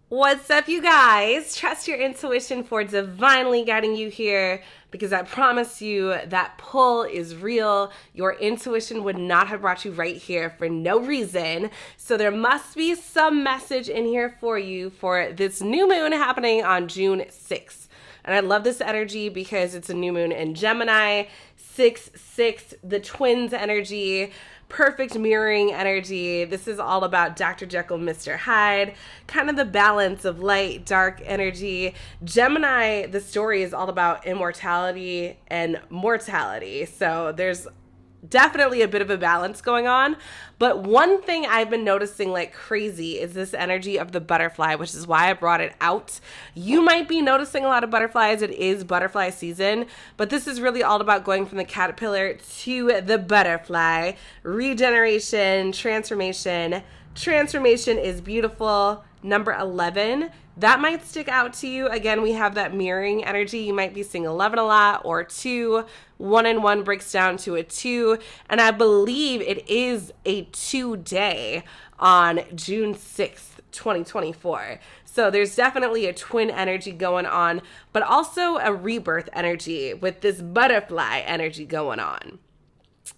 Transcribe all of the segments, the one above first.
What's up, you guys? Trust your intuition for divinely guiding you here because I promise you that pull is real. Your intuition would not have brought you right here for no reason. So there must be some message in here for you for this new moon happening on June 6th. And I love this energy because it's a new moon in Gemini, 6-6, the twins energy, perfect mirroring energy. This is all about Dr. Jekyll, Mr. Hyde, kind of the balance of light, dark energy. Gemini, the story is all about immortality and mortality. So there's definitely a bit of a balance going on. But one thing I've been noticing like crazy is this energy of the butterfly, which is why I brought it out. You might be noticing a lot of butterflies. It is butterfly season, but this is really all about going from the caterpillar to the butterfly. Regeneration, transformation. Transformation is beautiful. Number 11, that might stick out to you. Again, we have that mirroring energy. You might be seeing 11 a lot, or 2. 1 and 1 breaks down to a 2. And I believe it is a 2-day on June 6th, 2024. So there's definitely a twin energy going on, but also a rebirth energy with this butterfly energy going on.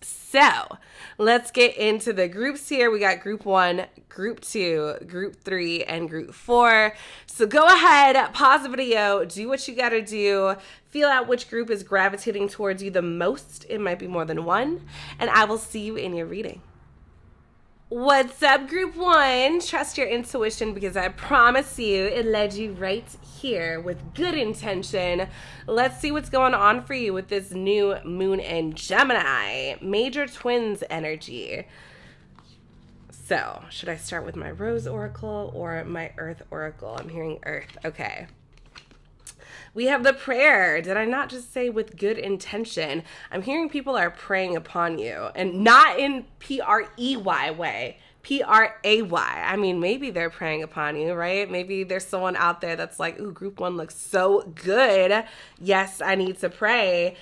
So let's get into the groups here. We got group 1, group 2, group 3, and group 4. So go ahead, pause the video, do what you got to do. Feel out which group is gravitating towards you the most. It might be more than one. And I will see you in your reading. What's up, group 1? Trust your intuition because I promise you it led you right here with good intention. Let's see what's going on for you with this new moon in Gemini. Major twins energy. So, should I start with my Rose Oracle or my Earth Oracle? I'm hearing Earth. Okay. We have the prayer. Did I not just say with good intention? I'm hearing people are praying upon you, and not in P-R-E-Y way. P-R-A-Y. I mean, maybe they're praying upon you, right? Maybe there's someone out there that's like, ooh, group 1 looks so good. Yes, I need to pray.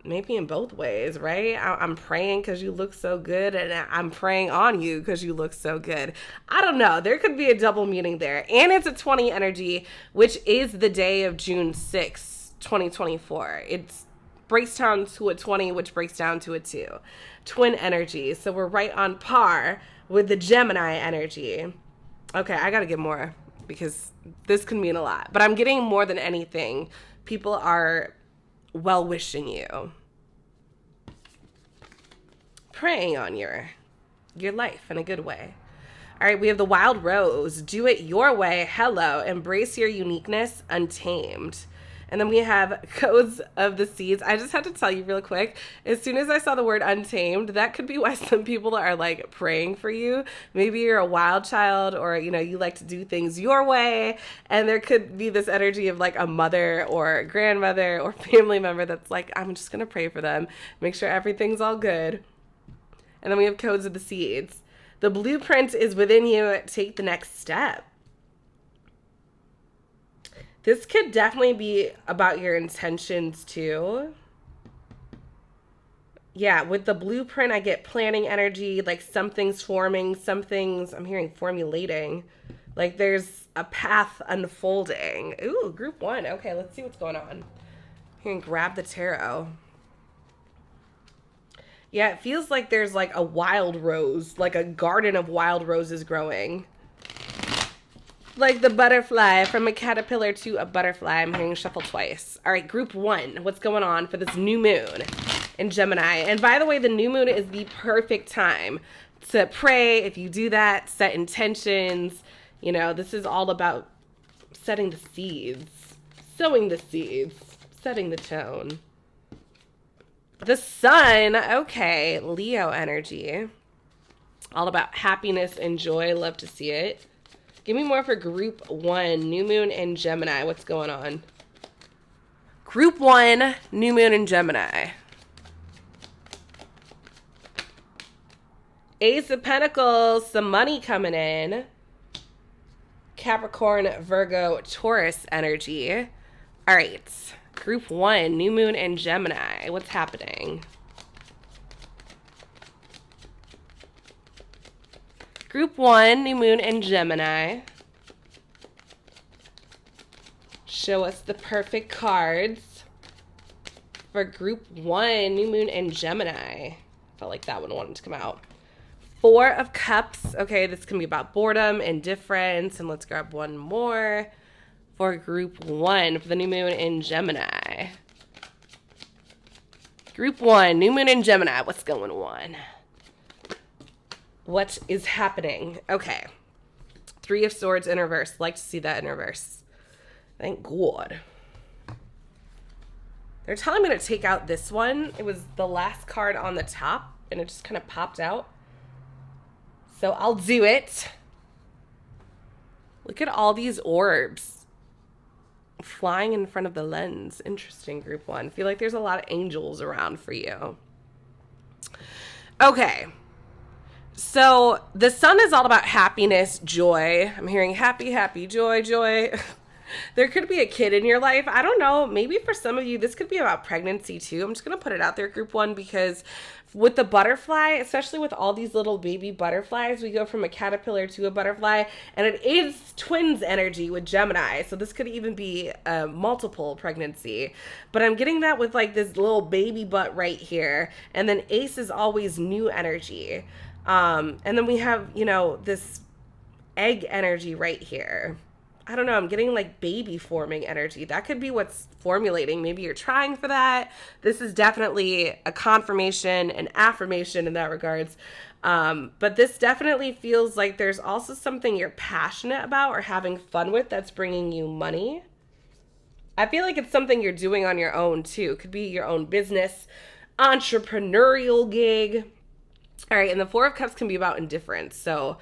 Maybe in both ways, right? I'm praying because you look so good, and I'm praying on you because you look so good. I don't know. There could be a double meaning there. And it's a 20 energy, which is the day of June 6, 2024. It breaks down to a 20, which breaks down to a 2. Twin energy. So we're right on par with the Gemini energy. Okay, I got to get more because this can mean a lot. But I'm getting more than anything. People are well-wishing you, praying on your life in a good way. All right, we have the wild rose. Do it your way. Hello. Embrace your uniqueness. Untamed. And then we have codes of the seeds. I just had to tell you real quick, as soon as I saw the word untamed, that could be why some people are like praying for you. Maybe you're a wild child, or, you know, you like to do things your way. And there could be this energy of like a mother or grandmother or family member that's like, I'm just going to pray for them. Make sure everything's all good. And then we have codes of the seeds. The blueprint is within you. Take the next step. This could definitely be about your intentions too. Yeah, with the blueprint, I get planning energy, like something's forming, something's, I'm hearing formulating. Like there's a path unfolding. Ooh, group 1. Okay, let's see what's going on. I'm hearing grab the tarot. Yeah, it feels like there's like a wild rose, like a garden of wild roses growing. Like the butterfly, from a caterpillar to a butterfly. I'm hearing shuffle twice. All right, group 1. What's going on for this new moon in Gemini? And by the way, the new moon is the perfect time to pray. If you do that, set intentions. You know, this is all about setting the seeds, sowing the seeds, setting the tone. The sun, okay, Leo energy. All about happiness and joy. Love to see it. Give me more for group 1, new moon in Gemini. What's going on? Group 1, new moon in Gemini. Ace of Pentacles, some money coming in. Capricorn, Virgo, Taurus energy. All right, group 1, new moon in Gemini. What's happening? Group 1, new moon in Gemini. show us the perfect cards for group 1, New Moon and Gemini. Felt like that one wanted to come out. 4 of Cups. Okay, this can be about boredom, indifference, and let's grab one more for group 1 for the New Moon in Gemini. Group 1, New Moon in Gemini. What's going on? What is happening? Okay. 3 of Swords in reverse. Like to see that in reverse. Thank God. They're telling me to take out this one. It was the last card on the top, and it just kind of popped out. So I'll do it. Look at all these orbs flying in front of the lens. Interesting, group 1. I feel like there's a lot of angels around for you. Okay. So the sun is all about happiness, joy. I'm hearing happy, happy, joy, joy. There could be a kid in your life. I don't know. Maybe for some of you, this could be about pregnancy too. I'm just going to put it out there, group 1, because with the butterfly, especially with all these little baby butterflies, we go from a caterpillar to a butterfly, and it is twins energy with Gemini. So this could even be a multiple pregnancy. But I'm getting that with like this little baby butt right here. And then Ace is always new energy. And then we have, you know, this egg energy right here. I don't know, I'm getting like baby forming energy. That could be what's formulating. Maybe you're trying for that. This is definitely a confirmation, an affirmation in that regards. But this definitely feels like there's also something you're passionate about or having fun with that's bringing you money. I feel like it's something you're doing on your own too. It could be your own business, entrepreneurial gig. All right, and the 4 of Cups can be about indifference. So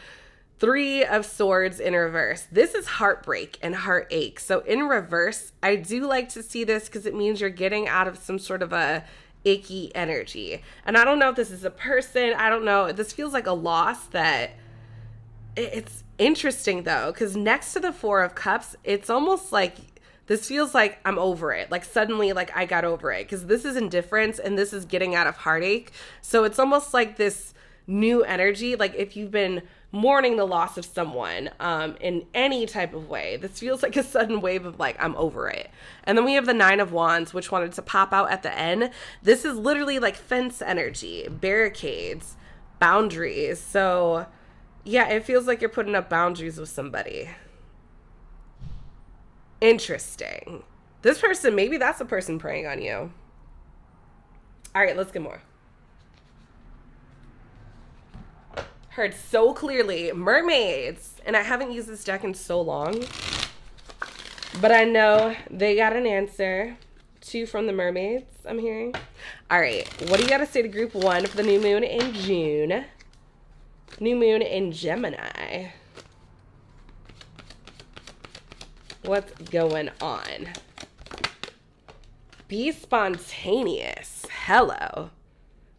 3 of Swords in reverse. This is heartbreak and heartache. So in reverse, I do like to see this because it means you're getting out of some sort of a icky energy. And I don't know if this is a person. I don't know. This feels like a loss that it's interesting though, because next to the 4 of Cups, it's almost like this feels like I'm over it. Like suddenly, like I got over it because this is indifference and this is getting out of heartache. So it's almost like this new energy. Like if you've been mourning the loss of someone in any type of way, this feels like a sudden wave of like, I'm over it. And then we have the 9 of Wands, which wanted to pop out at the end. This is literally like fence energy, barricades, boundaries. So yeah, it feels like you're putting up boundaries with somebody. Interesting. This person, maybe that's a person preying on you. All right, let's get more. Heard so clearly, mermaids. And I haven't used this deck in so long, but I know they got an answer. 2 from the mermaids, I'm hearing. All right, what do you got to say to group 1 for the new moon in June? New moon in Gemini. What's going on? Be spontaneous. Hello.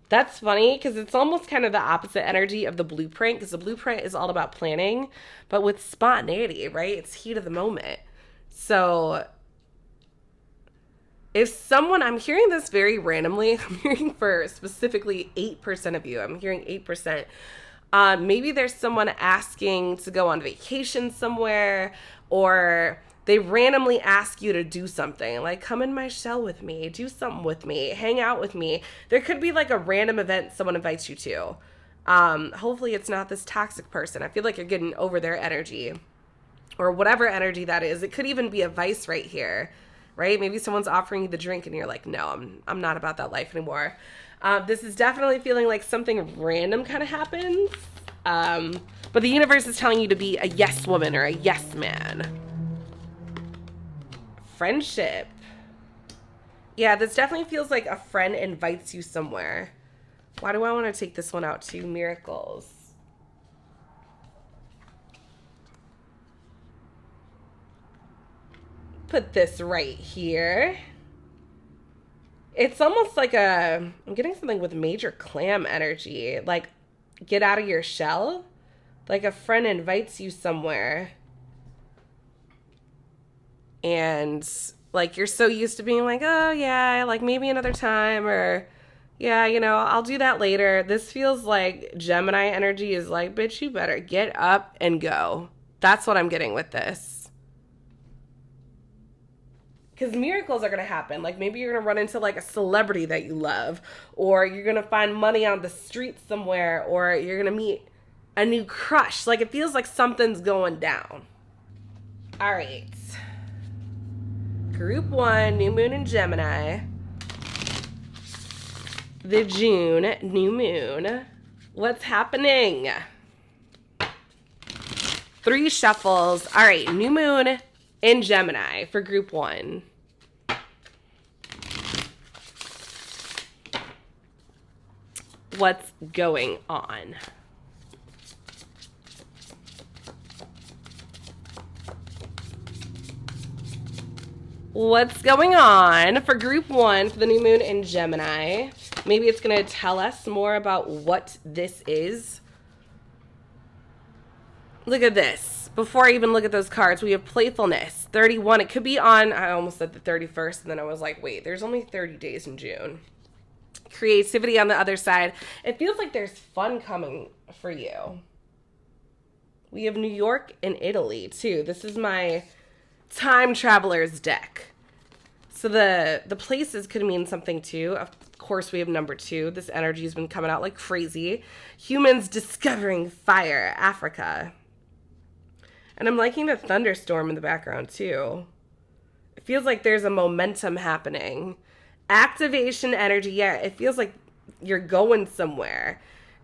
That's funny because it's almost kind of the opposite energy of the blueprint, because the blueprint is all about planning, but with spontaneity, right? It's heat of the moment. So if someone, I'm hearing this very randomly, I'm hearing for specifically 8% of you, I'm hearing 8%. Maybe there's someone asking to go on vacation somewhere, or they randomly ask you to do something, like come in my shell with me, do something with me, hang out with me. There could be like a random event someone invites you to. Hopefully it's not this toxic person. I feel like you're getting over their energy or whatever energy that is. It could even be a vice right here, right? Maybe someone's offering you the drink and you're like, no, I'm not about that life anymore. This is definitely feeling like something random kind of happens. But the universe is telling you to be a yes woman or a yes man. Friendship. Yeah, this definitely feels like a friend invites you somewhere. Why do I want to take this one out too? Miracles. Put this right here. It's almost like I'm getting something with major clam energy. Like, get out of your shell. Like a friend invites you somewhere. And like you're so used to being like, oh yeah, like maybe another time, or yeah, you know, I'll do that later. This feels like Gemini energy is like, bitch, you better get up and go. That's what I'm getting with this. Because miracles are going to happen. Like maybe you're going to run into like a celebrity that you love, or you're going to find money on the street somewhere, or you're going to meet a new crush. Like it feels like something's going down. All right. Group 1, new moon in Gemini. The June new moon. What's happening? 3 shuffles. All right, new moon in Gemini for group 1. What's going on? What's going on for group 1 for the new moon in Gemini? Maybe it's going to tell us more about what this is. Look at this. Before I even look at those cards, we have playfulness, 31. It could be on, I almost said the 31st, and then I was like, wait, there's only 30 days in June. Creativity on the other side. It feels like there's fun coming for you. We have New York and Italy, too. This is my time travelers deck. So the places could mean something, too. Of course, we have number 2. This energy has been coming out like crazy. Humans discovering fire, Africa. And I'm liking the thunderstorm in the background, too. It feels like there's a momentum happening. Activation energy, yeah, it feels like you're going somewhere.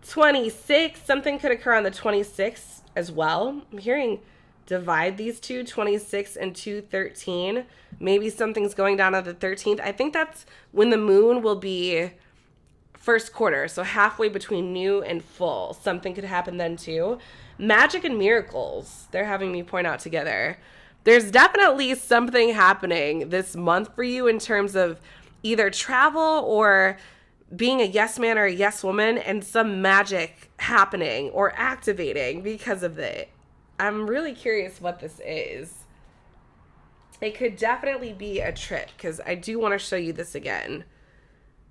26, something could occur on the 26th as well. I'm hearing divide these two, 26 and 213. Maybe something's going down on the 13th. I think that's when the moon will be first quarter, so halfway between new and full. Something could happen then too. Magic and miracles, they're having me point out together. There's definitely something happening this month for you in terms of either travel or being a yes man or a yes woman, and some magic happening or activating because of it. I'm really curious what this is. It could definitely be a trip, because I do want to show you this again,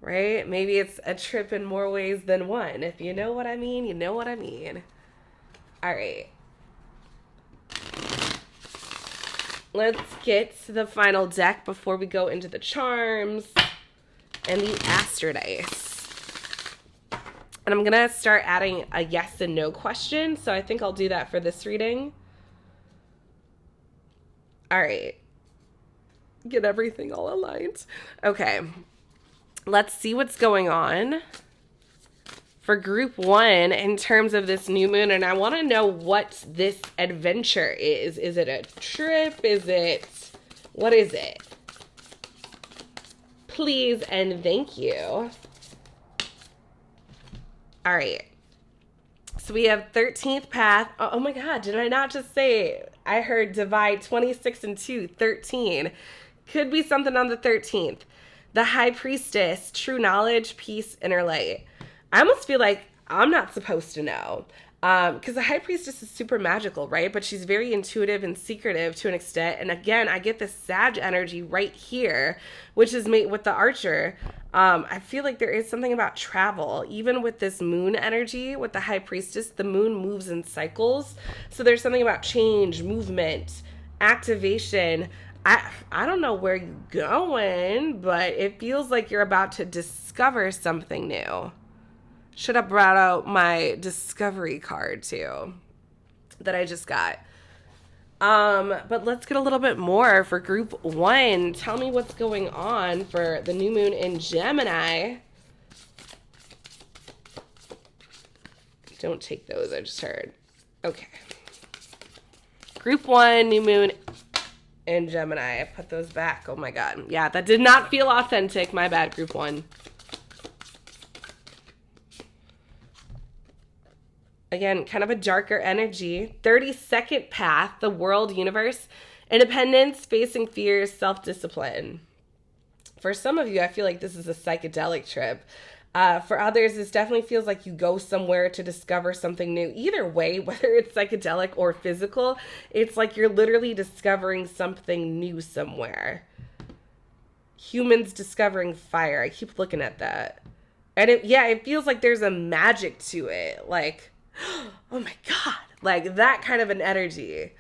right? Maybe it's a trip in more ways than one. If you know what I mean, you know what I mean. All right. Let's get to the final deck before we go into the charms and the Astrodice. And I'm going to start adding a yes and no question. So I think I'll do that for this reading. All right. Get everything all aligned. Okay. Let's see what's going on for group 1 in terms of this new moon. And I want to know what this adventure is. Is it a trip? What is it? Please and thank you. All right. So we have 13th path. Oh my God, did I not just say, I heard divide 26 and 2, 13. Could be something on the 13th. The High Priestess, true knowledge, peace, inner light. I almost feel like I'm not supposed to know. Because the High Priestess is super magical, right? But she's very intuitive and secretive to an extent. And again, I get this Sag energy right here, which is made with the Archer. I feel like there is something about travel. Even with this moon energy, with the High Priestess, the moon moves in cycles. So there's something about change, movement, activation. I don't know where you're going, but it feels like you're about to discover something new. Should have brought out my discovery card too that I just got. But let's get a little bit more for group 1. Tell me what's going on for the new moon in Gemini. Don't take those, I just heard. Okay. Group 1, new moon in Gemini. I put those back. Oh my God. Yeah, that did not feel authentic. My bad, group 1. Again, kind of a darker energy. 32nd path, the world, universe, independence, facing fears, self-discipline. For some of you, I feel like this is a psychedelic trip. For others, this definitely feels like you go somewhere to discover something new. Either way, whether it's psychedelic or physical, it's like you're literally discovering something new somewhere. Humans discovering fire. I keep looking at that. And it feels like there's a magic to it. Like, oh my God, like that kind of an energy.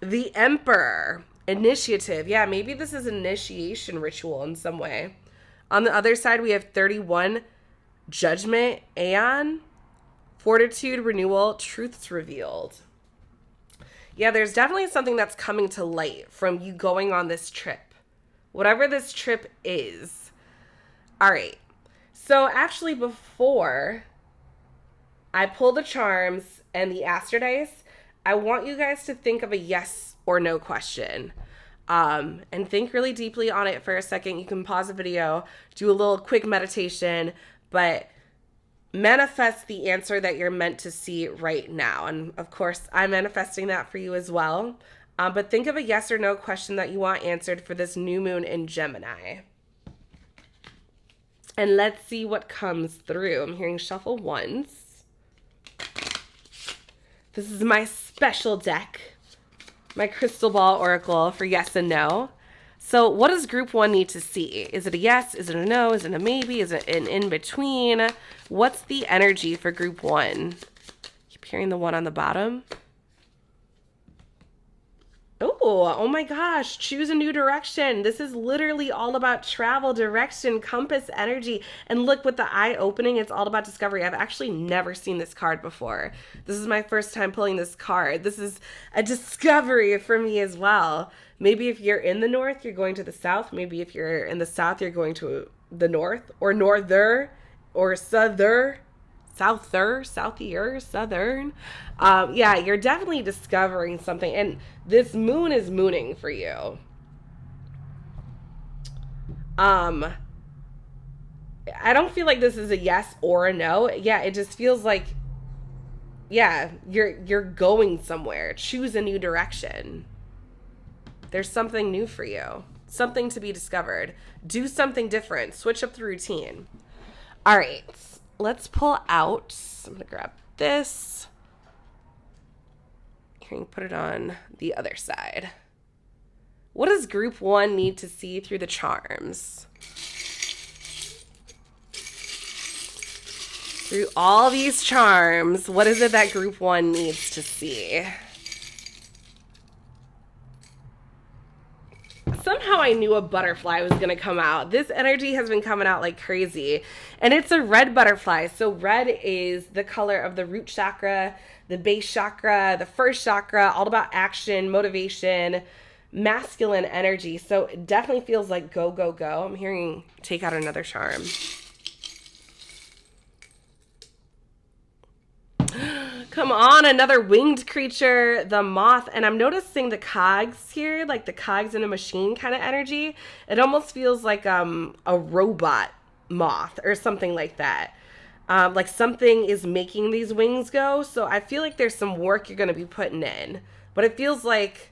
The Emperor, Initiative. Yeah, maybe this is an initiation ritual in some way. On the other side, we have 31, judgment, aeon, fortitude, renewal, truths revealed. Yeah, there's definitely something that's coming to light from you going on this trip. Whatever this trip is. All right. So actually, before I pull the charms and the Astrodice, I want you guys to think of a yes or no question. And think really deeply on it for a second. You can pause the video, do a little quick meditation, but manifest the answer that you're meant to see right now. And of course, I'm manifesting that for you as well. But think of a yes or no question that you want answered for this new moon in Gemini. And let's see what comes through. I'm hearing shuffle once. This is my special deck, my crystal ball oracle for yes and no. So what does group one need to see? Is it a yes? Is it a no? Is it a maybe? Is it an in-between? What's the energy for group one? Keep hearing the one on the bottom. Oh my gosh, choose a new direction. This is literally all about travel, direction, compass, energy. And look, with the eye opening, it's all about discovery. I've actually never seen this card before. This is my first time pulling this card. This is a discovery for me as well. Maybe if you're in the north, you're going to the south. Maybe if you're in the south, you're going to the north, or norther, or souther. Southier, southern. Yeah, you're definitely discovering something. And this moon is mooning for you. I don't feel like this is a yes or a no. Yeah, it just feels like, yeah, you're going somewhere. Choose a new direction. There's something new for you. Something to be discovered. Do something different. Switch up the routine. All right. Let's pull out. I'm going to grab this. Here, you can put it on the other side. What does group one need to see through the charms? Through all these charms, what is it that group one needs to see? Somehow I knew a butterfly was going to come out. This energy has been coming out like crazy. And it's a red butterfly. So red is the color of the root chakra, the base chakra, the first chakra, all about action, motivation, masculine energy. So it definitely feels like go, go, go. I'm hearing take out another charm. Come on, another winged creature, the moth. And I'm noticing the cogs here, like the cogs in a machine kind of energy. It almost feels like a robot moth or something like that. Like something is making these wings go. So I feel like there's some work you're going to be putting in. But it feels like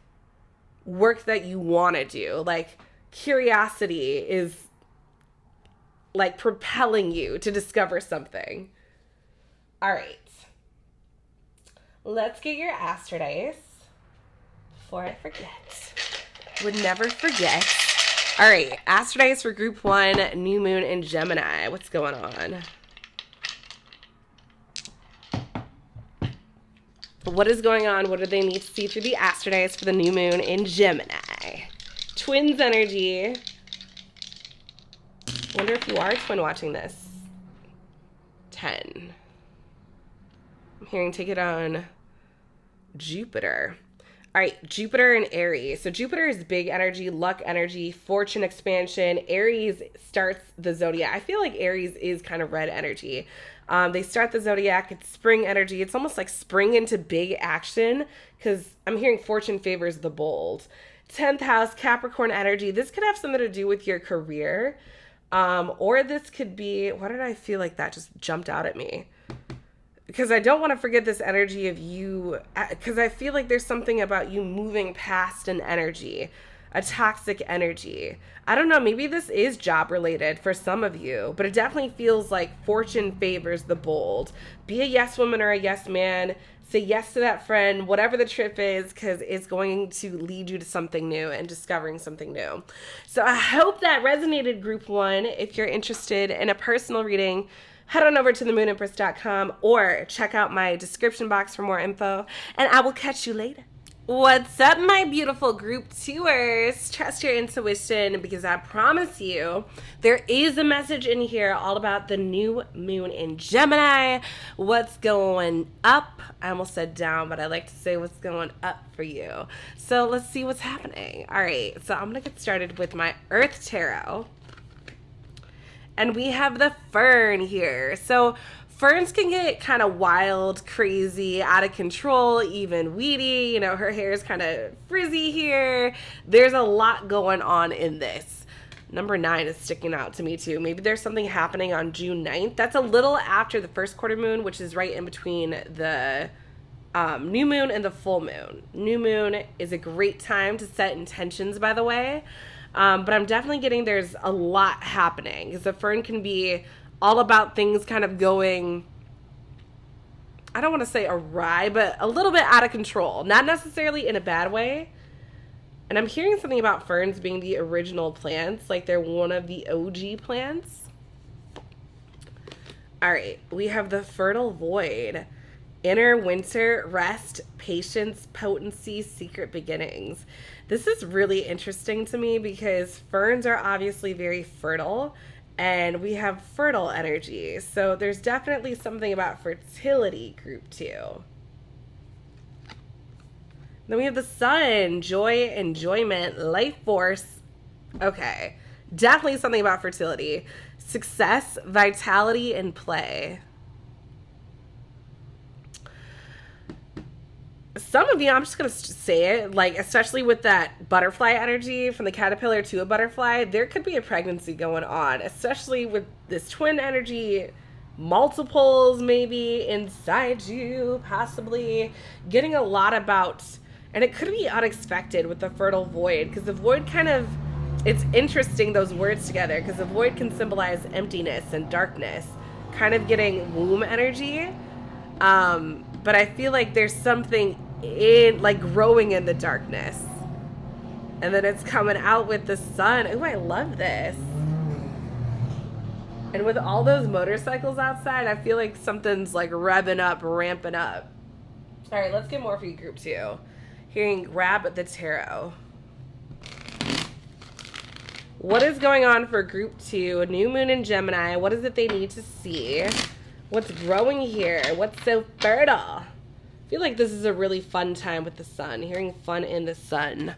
work that you want to do. Like curiosity is like propelling you to discover something. All right. Let's get your Astrodice before I forget. Would never forget. All right, Astrodice for group one, new moon in Gemini. What's going on? What is going on? What do they need to see through the Astrodice for the new moon in Gemini? Twins energy. Wonder if you are twin watching this. 10. I'm hearing take it on Jupiter. All right, Jupiter and Aries. So Jupiter is big energy, luck energy, fortune expansion. Aries starts the zodiac. I feel like Aries is kind of red energy. They start the zodiac. It's spring energy. It's almost like spring into big action because I'm hearing fortune favors the bold. 10th house, Capricorn energy. This could have something to do with your career. Or this could be, why did I feel like that just jumped out at me? Because I don't want to forget this energy of you, because I feel like there's something about you moving past an energy, a toxic energy. I don't know, maybe this is job related for some of you, but it definitely feels like fortune favors the bold. Be a yes woman or a yes man. Say yes to that friend, whatever the trip is, because it's going to lead you to something new and discovering something new. So I hope that resonated, group one. If you're interested in a personal reading, head on over to themoonempress.com or check out my description box for more info, and I will catch you later. What's up, my beautiful group tours? Trust your intuition because I promise you there is a message in here all about the new moon in Gemini. What's going up? I almost said down, but I like to say what's going up for you. So let's see what's happening. All right, so I'm going to get started with my Earth Tarot. And we have the Fern here. So ferns can get kind of wild, crazy, out of control, even weedy. You know, her hair is kind of frizzy here. There's a lot going on in this. Number 9 is sticking out to me too. Maybe there's something happening on June 9th. That's a little after the first quarter moon, which is right in between the new moon and the full moon. New moon is a great time to set intentions, by the way. But I'm definitely getting there's a lot happening because the fern can be all about things kind of going, I don't want to say awry, but a little bit out of control. Not necessarily in a bad way. And I'm hearing something about ferns being the original plants, like they're one of the OG plants. All right, we have the fertile void. Inner winter, rest, patience, potency, secret beginnings. This is really interesting to me because ferns are obviously very fertile. And we have fertile energy. So there's definitely something about fertility, group 2. Then we have the sun, joy, enjoyment, life force. Okay. Definitely something about fertility. Success, vitality, and play. Some of you, I'm just going to say it, like, especially with that butterfly energy from the caterpillar to a butterfly, there could be a pregnancy going on, especially with this twin energy, multiples maybe inside you, possibly getting a lot about, and it could be unexpected with the fertile void, because the void kind of, it's interesting, those words together, because the void can symbolize emptiness and darkness, kind of getting womb energy. But I feel like there's something in, like, growing in the darkness. And then it's coming out with the sun. Oh, I love this. And with all those motorcycles outside, I feel like something's, like, revving up, ramping up. All right, let's get more for you, group 2. Hearing grab the tarot. What is going on for group 2? New moon in Gemini. What is it they need to see? What's growing here? What's so fertile? I feel like this is a really fun time with the sun. Hearing fun in the sun.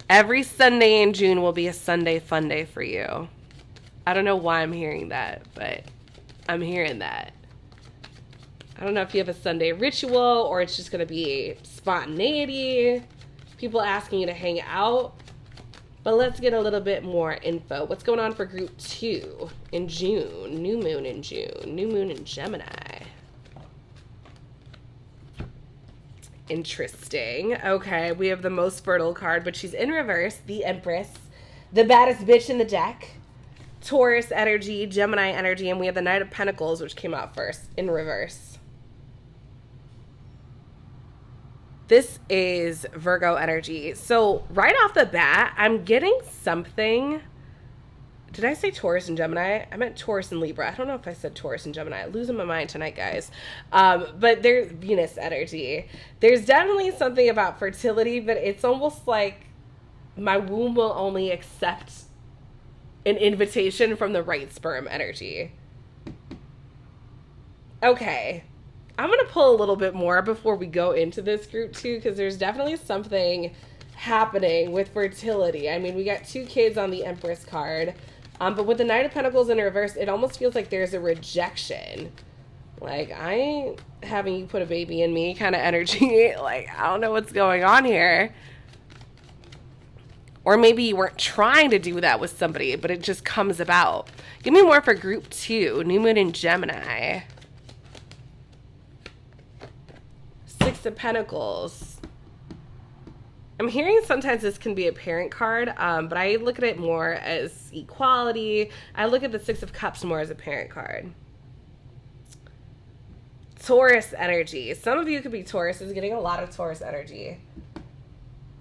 Every Sunday in June will be a Sunday fun day for you. I don't know why I'm hearing that, but I'm hearing that. I don't know if you have a Sunday ritual or it's just going to be spontaneity. People asking you to hang out. But let's get a little bit more info. What's going on for group 2 in June? New moon in June. New moon in Gemini. Interesting. Okay, we have the most fertile card, but she's in reverse. The Empress. The baddest bitch in the deck. Taurus energy, Gemini energy, and we have the Knight of Pentacles, which came out first in reverse. This is Virgo energy. So right off the bat, I'm getting something. Did I say Taurus and Gemini? I meant Taurus and Libra. I don't know if I said Taurus and Gemini. I'm losing my mind tonight, guys. But there's Venus energy. There's definitely something about fertility, but it's almost like my womb will only accept an invitation from the right sperm energy. Okay. I'm going to pull a little bit more before we go into this group too, because there's definitely something happening with fertility. I mean, we got 2 kids on the Empress card, but with the Knight of Pentacles in reverse, it almost feels like there's a rejection. Like, I ain't having you put a baby in me kind of energy. Like, I don't know what's going on here. Or maybe you weren't trying to do that with somebody, but it just comes about. Give me more for group 2, new moon in Gemini. 6 of Pentacles. I'm hearing sometimes this can be a parent card, but I look at it more as equality. I look at the 6 of Cups more as a parent card. Taurus energy. Some of you could be Tauruses, getting a lot of Taurus energy.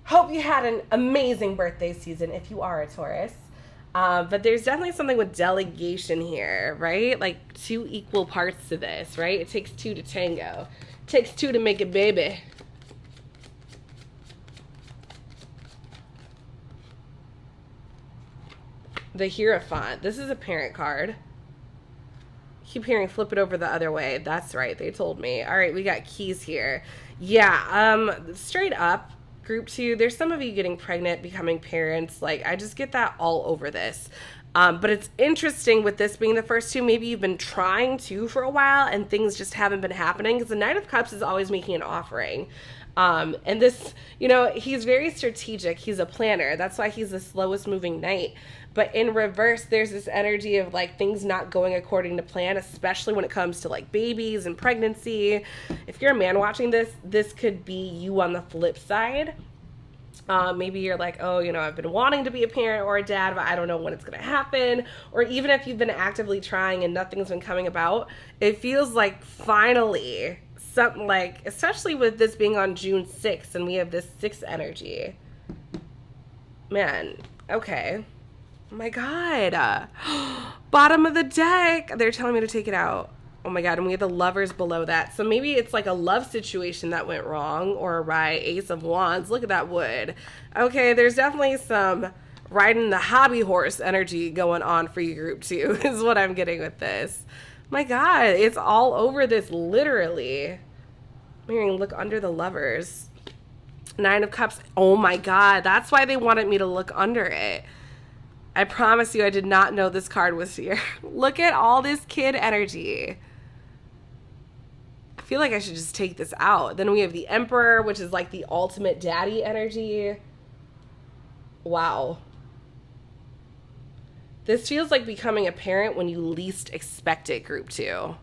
Hope you had an amazing birthday season if you are a Taurus. But there's definitely something with delegation here, right? Like 2 equal parts to this, right? It takes 2 to tango. It takes 2 to make a baby. The Hierophant. This is a parent card. Keep hearing flip it over the other way. That's right. They told me. All right, we got keys here. Yeah, straight up, group 2, there's some of you getting pregnant, becoming parents. Like, I just get that all over this. But it's interesting with this being the first 2, maybe you've been trying to for a while and things just haven't been happening, because the Knight of Cups is always making an offering. And this, you know, he's very strategic. He's a planner. That's why he's the slowest moving knight. But in reverse, there's this energy of like things not going according to plan, especially when it comes to like babies and pregnancy. If you're a man watching this, this could be you on the flip side. Maybe you're like, oh, you know, I've been wanting to be a parent or a dad, but I don't know when it's going to happen. Or even if you've been actively trying and nothing's been coming about, it feels like finally something, like, especially with this being on June 6th and we have this 6 energy. Man, okay. Oh my God. Bottom of the deck. They're telling me to take it out. Oh my God. And we have the Lovers below that. So maybe it's like a love situation that went wrong or awry. Ace of Wands. Look at that wood. Okay. There's definitely some riding the hobby horse energy going on for you, group 2, is what I'm getting with this. My God. It's all over this, literally. I'm hearing look under the Lovers. 9 of Cups. Oh my God. That's why they wanted me to look under it. I promise you, I did not know this card was here. Look at all this kid energy. I feel like I should just take this out. Then we have the Emperor, which is like the ultimate daddy energy. Wow. This feels like becoming a parent when you least expect it, group 2.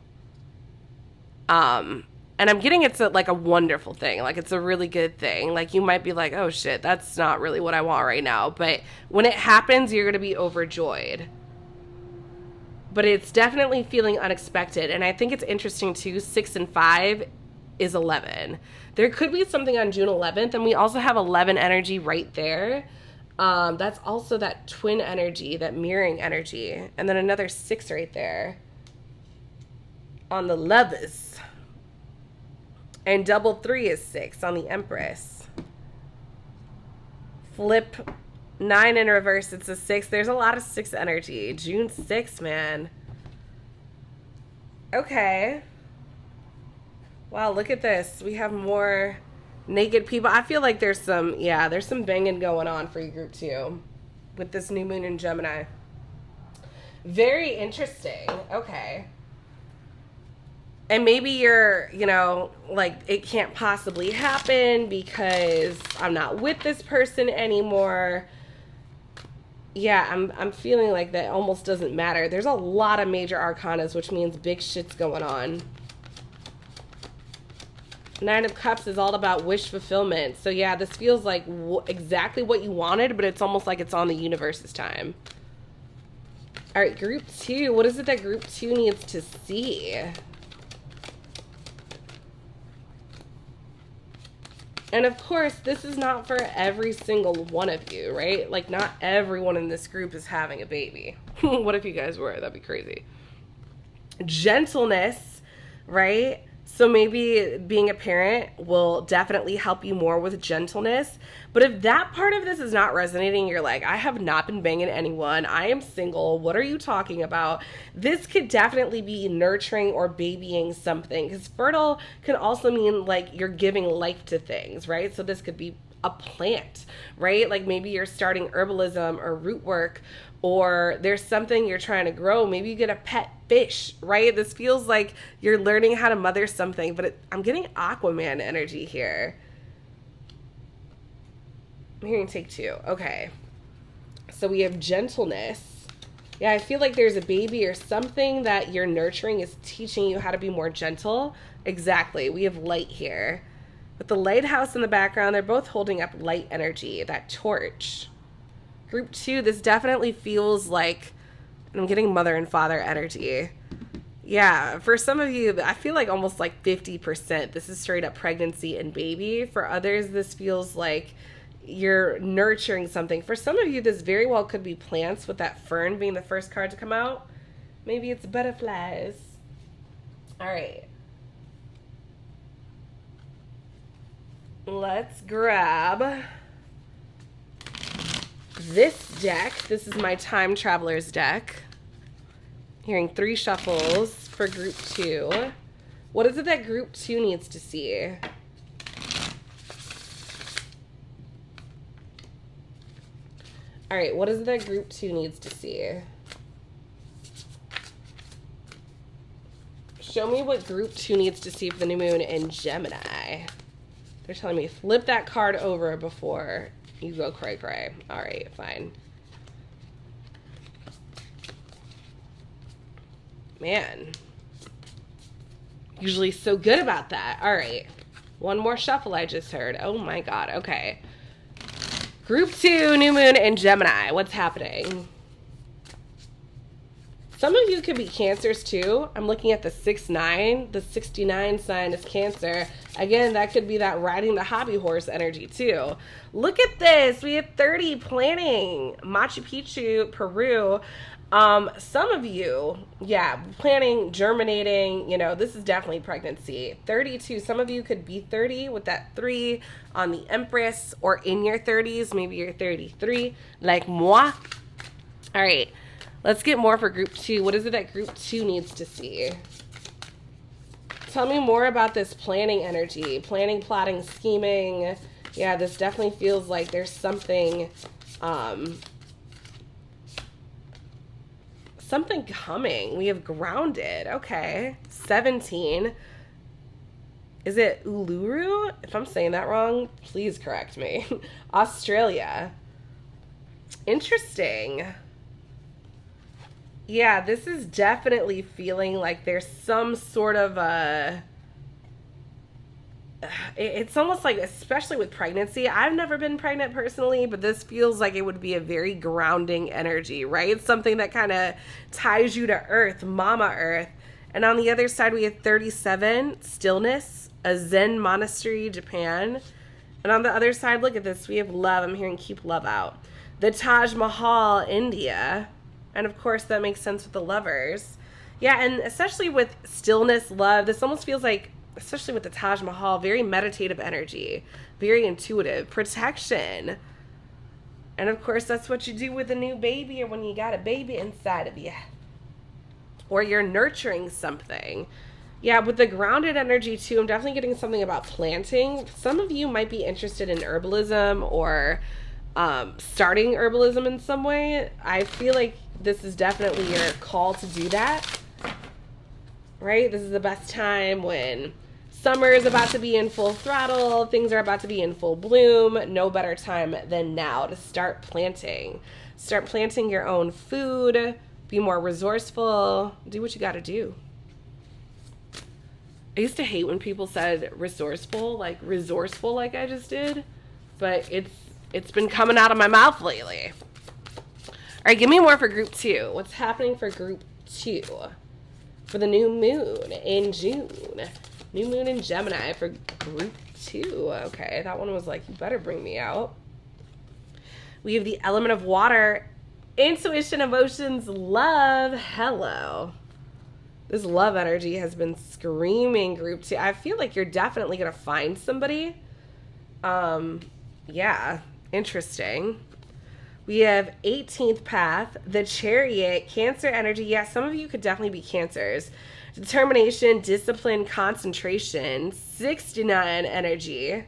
And I'm getting it's like a wonderful thing. Like, it's a really good thing. Like, you might be like, oh shit, that's not really what I want right now. But when it happens, you're going to be overjoyed. But it's definitely feeling unexpected. And I think it's interesting too, 6 and 5 is 11. There could be something on June 11th. And we also have 11 energy right there. That's also that twin energy, that mirroring energy. And then another 6 right there on the Lovers. And double 3 is 6 on the Empress. Flip 9 in reverse, it's a 6. There's a lot of 6 energy. June 6th, man. Okay. Wow, look at this. We have more naked people. I feel like there's some, yeah, there's some banging going on for you, group 2, with this new moon in Gemini. Very interesting. Okay. And maybe you're, you know, like, it can't possibly happen because I'm not with this person anymore. Yeah, I'm feeling like that almost doesn't matter. There's a lot of major arcanas, which means big shit's going on. 9 of Cups is all about wish fulfillment. So yeah, this feels like exactly what you wanted, but it's almost like it's on the universe's time. All right, group 2. What is it that group 2 needs to see? And of course, this is not for every single one of you, right? Like, not everyone in this group is having a baby. What if you guys were? That'd be crazy. Gentleness, right? So maybe being a parent will definitely help you more with gentleness. But if that part of this is not resonating, you're like, I have not been banging anyone. I am single. What are you talking about? This could definitely be nurturing or babying something. Because fertile can also mean like you're giving life to things, right? So this could be a plant, right? Like maybe you're starting herbalism or root work, or there's something you're trying to grow. Maybe you get a pet fish, right? This feels like you're learning how to mother something, but I'm getting Aquaman energy here. I'm hearing take 2. Okay. So we have gentleness. Yeah, I feel like there's a baby or something that you're nurturing is teaching you how to be more gentle. Exactly. We have light here. With the lighthouse in the background, they're both holding up light energy, that torch. Group 2, this definitely feels like, I'm getting mother and father energy. Yeah, for some of you, I feel like almost like 50%. This is straight up pregnancy and baby. For others, this feels like, you're nurturing something. For some of you, this very well could be plants, with that fern being the first card to come out. Maybe it's butterflies. All right. Let's grab this deck. This is my Time Travelers deck. Hearing 3 shuffles for group 2. What is it that group 2 needs to see? All right, what is it that group 2 needs to see? Show me what group 2 needs to see for the new moon in Gemini. They're telling me flip that card over before you go cray cray. All right, fine. Man. Usually so good about that. All right. One more shuffle I just heard. Oh my God. Okay. Group 2, new moon in Gemini. What's happening? Some of you could be Cancers too. I'm looking at the 6-9. The 69 sign is Cancer. Again, that could be that riding the hobby horse energy too. Look at this. We have 30 planning. Machu Picchu, Peru. Some of you, yeah, planning, germinating, you know, this is definitely pregnancy. 32, some of you could be 30 with that 3 on the Empress, or in your 30s. Maybe you're 33, like moi. All right. Let's get more for group 2. What is it that group 2 needs to see? Tell me more about this planning energy. Planning, plotting, scheming. Yeah, this definitely feels like there's something, something coming. We have grounded. Okay. 17. Is it Uluru? If I'm saying that wrong, please correct me. Australia. Interesting. Yeah, this is definitely feeling like there's some sort of a... It's almost like, especially with pregnancy, I've never been pregnant personally, but this feels like it would be a very grounding energy, right? It's something that kind of ties you to Earth, Mama Earth. And on the other side, we have 37, stillness, a Zen monastery, Japan. And on the other side, look at this, we have love. I'm hearing keep love out. The Taj Mahal, India. And of course, that makes sense with the lovers. Yeah, and especially with stillness, love, this almost feels like, especially with the Taj Mahal, very meditative energy, very intuitive, protection. And of course, that's what you do with a new baby, or when you got a baby inside of you. Or you're nurturing something. Yeah, with the grounded energy too, I'm definitely getting something about planting. Some of you might be interested in herbalism, or starting herbalism in some way. I feel like this is definitely your call to do that, right? This is the best time when summer is about to be in full throttle, things are about to be in full bloom. No better time than now to start planting. Start planting your own food, be more resourceful, do what you got to do. I used to hate when people said resourceful like I just did, but it's been coming out of my mouth lately. All right, give me more for group 2. What's happening for group 2? For the new moon in June. New moon in Gemini for group 2. Okay, that one was like, you better bring me out. We have the element of water. Intuition, emotions, love. Hello. This love energy has been screaming group 2. I feel like you're definitely going to find somebody. Yeah, interesting. We have 18th path, the Chariot, Cancer energy. Yeah, some of you could definitely be Cancers. Determination, discipline, concentration, 69 energy.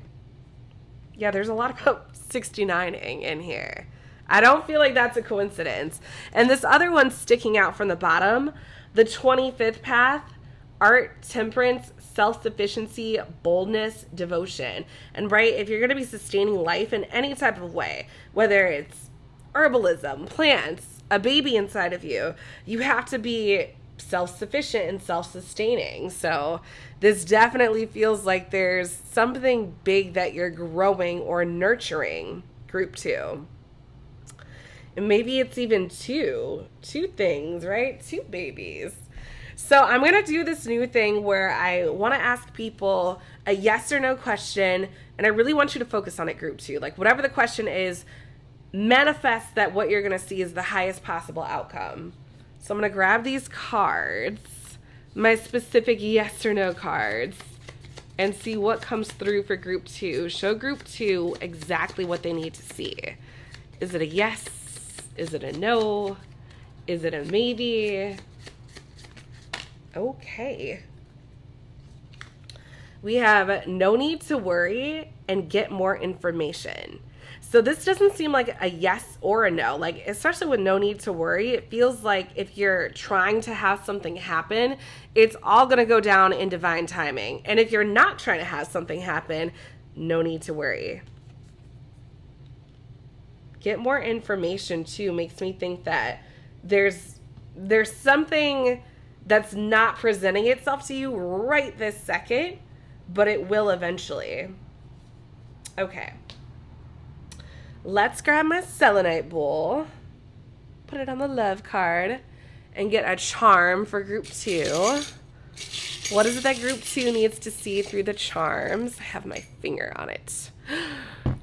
Yeah, there's a lot about 69ing in here. I don't feel like that's a coincidence. And this other one sticking out from the bottom, the 25th path, art, temperance, self-sufficiency, boldness, devotion. And right, if you're going to be sustaining life in any type of way, whether it's herbalism, plants, a baby inside of you, you have to be self-sufficient and self-sustaining. So this definitely feels like there's something big that you're growing or nurturing, group 2. And maybe it's even two things, right? 2 babies. So I'm going to do this new thing where I want to ask people a yes or no question, and I really want you to focus on it, group 2. Like, whatever the question is, manifest that what you're going to see is the highest possible outcome. So I'm going to grab these cards, my specific yes or no cards, and see what comes through for group 2. Show group 2 exactly what they need to see. Is it a yes? Is it a no? Is it a maybe? Okay. We have no need to worry and get more information. So this doesn't seem like a yes or a no. Like, especially with no need to worry, it feels like if you're trying to have something happen, it's all going to go down in divine timing. And if you're not trying to have something happen, no need to worry. Get more information too makes me think that there's something that's not presenting itself to you right this second, but it will eventually. Okay. Let's grab my selenite bowl, put it on the love card, and get a charm for group 2. What is it that group 2 needs to see through the charms? I have my finger on it.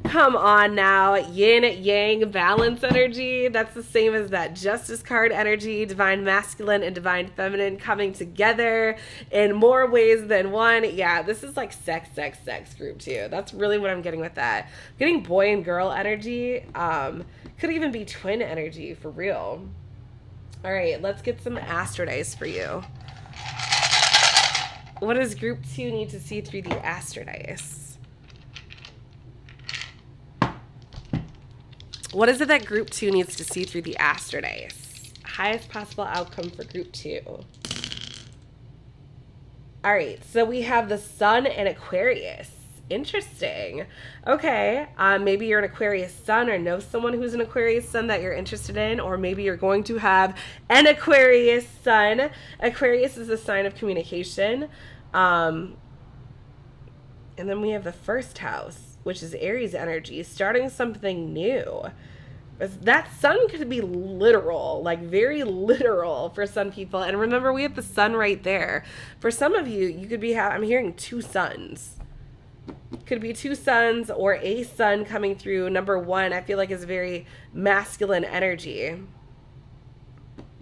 Come on now, yin, yang, balance energy. That's the same as that justice card energy, divine masculine and divine feminine coming together in more ways than one. Yeah, this is like sex, group 2. That's really what I'm getting with that. I'm getting boy and girl energy. Could even be twin energy for real. All right, let's get some Astrodice for you. What does group 2 need to see through the Astrodice? What is it that group 2 needs to see through the Astrodice? Highest possible outcome for group 2. All right, so we have the Sun and Aquarius. Interesting. Okay, maybe you're an Aquarius Sun or know someone who's an Aquarius Sun that you're interested in, or maybe you're going to have an Aquarius Sun. Aquarius is a sign of communication. And then we have the first house, which is Aries energy, starting something new. That sun could be literal, like very literal for some people. And remember, we have the sun right there. For some of you, you could be, I'm hearing 2 suns. Could be 2 suns or a sun coming through. Number 1, I feel like is very masculine energy.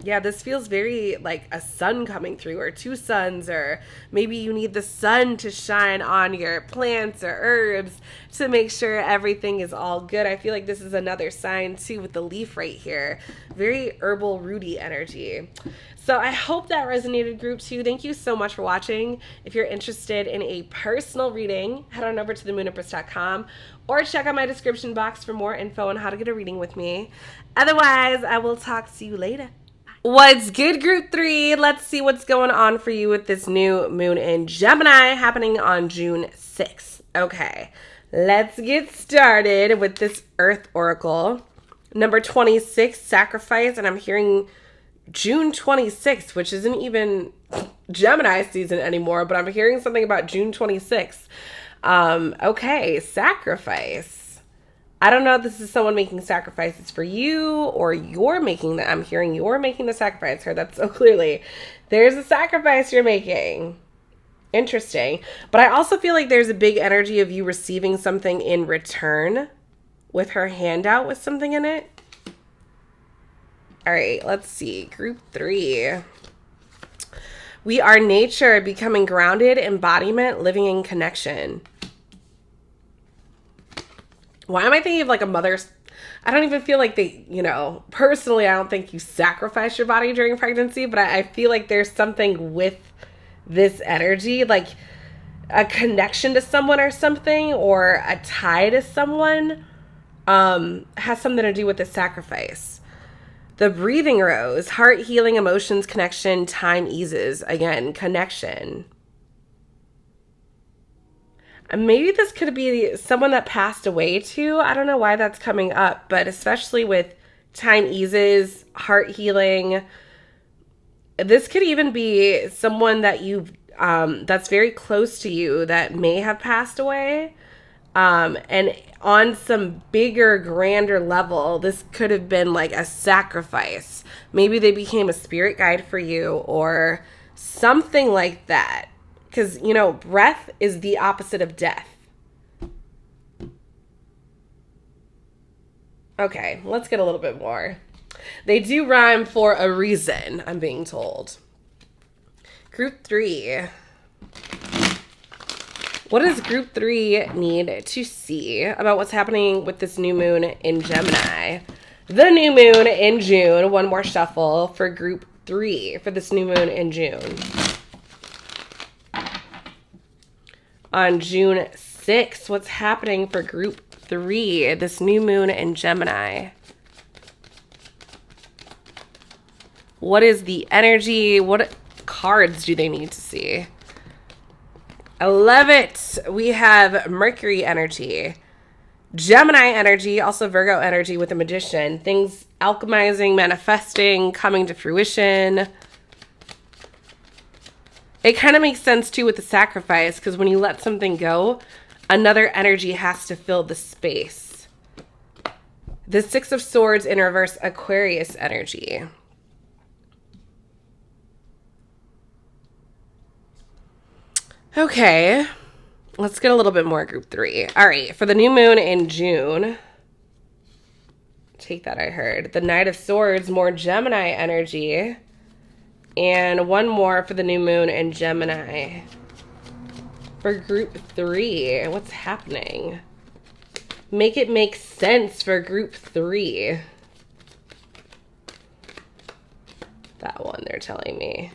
Yeah, this feels very like a sun coming through, or 2 suns, or maybe you need the sun to shine on your plants or herbs to make sure everything is all good. I feel like this is another sign too with the leaf right here. Very herbal, rooty energy. So I hope that resonated, group 2. Thank you so much for watching. If you're interested in a personal reading, head on over to themoonipress.com or check out my description box for more info on how to get a reading with me. Otherwise, I will talk to you later. What's good, group 3? Let's see what's going on for you with this new moon in Gemini happening on June 6th. Okay, let's get started with this Earth Oracle. Number 26, sacrifice, and I'm hearing June 26th, which isn't even Gemini season anymore, but I'm hearing something about June 26th. Okay, sacrifice. I don't know if this is someone making sacrifices for you or you're making that. I'm hearing you're making the sacrifice. Heard that so clearly. There's a sacrifice you're making. Interesting. But I also feel like there's a big energy of you receiving something in return with her handout with something in it. All right, let's see. Group 3. We are nature, becoming grounded, embodiment, living in connection. Why am I thinking of like a mother's? I don't even feel like they, personally, I don't think you sacrifice your body during pregnancy, but I feel like there's something with this energy, like a connection to someone or something, or a tie to someone, has something to do with the sacrifice. The breathing rose, heart healing, emotions, connection, time eases. Again, connection. Maybe this could be someone that passed away too. I don't know why that's coming up, but especially with time eases, heart healing, this could even be someone that that's very close to you that may have passed away. And on some bigger, grander level, this could have been like a sacrifice. Maybe they became a spirit guide for you or something like that. Because, you know, breath is the opposite of death. Okay, let's get a little bit more. They do rhyme for a reason, I'm being told. Group 3. What does group 3 need to see about what's happening with this new moon in Gemini? The new moon in June. One more shuffle for group 3 for this new moon in June. On June 6th, what's happening for group 3, this new moon in Gemini? What is the energy? What cards do they need to see? I love it. We have Mercury energy, Gemini energy, also Virgo energy with the Magician. Things alchemizing, manifesting, coming to fruition. It kind of makes sense too with the Sacrifice, because when you let something go, another energy has to fill the space. The Six of Swords in reverse, Aquarius energy. Okay, let's get a little bit more group 3. All right, for the new moon in June, take that, I heard. The Knight of Swords, more Gemini energy. And one more for the new moon in Gemini. For group 3, what's happening? Make it make sense for group 3. That one they're telling me.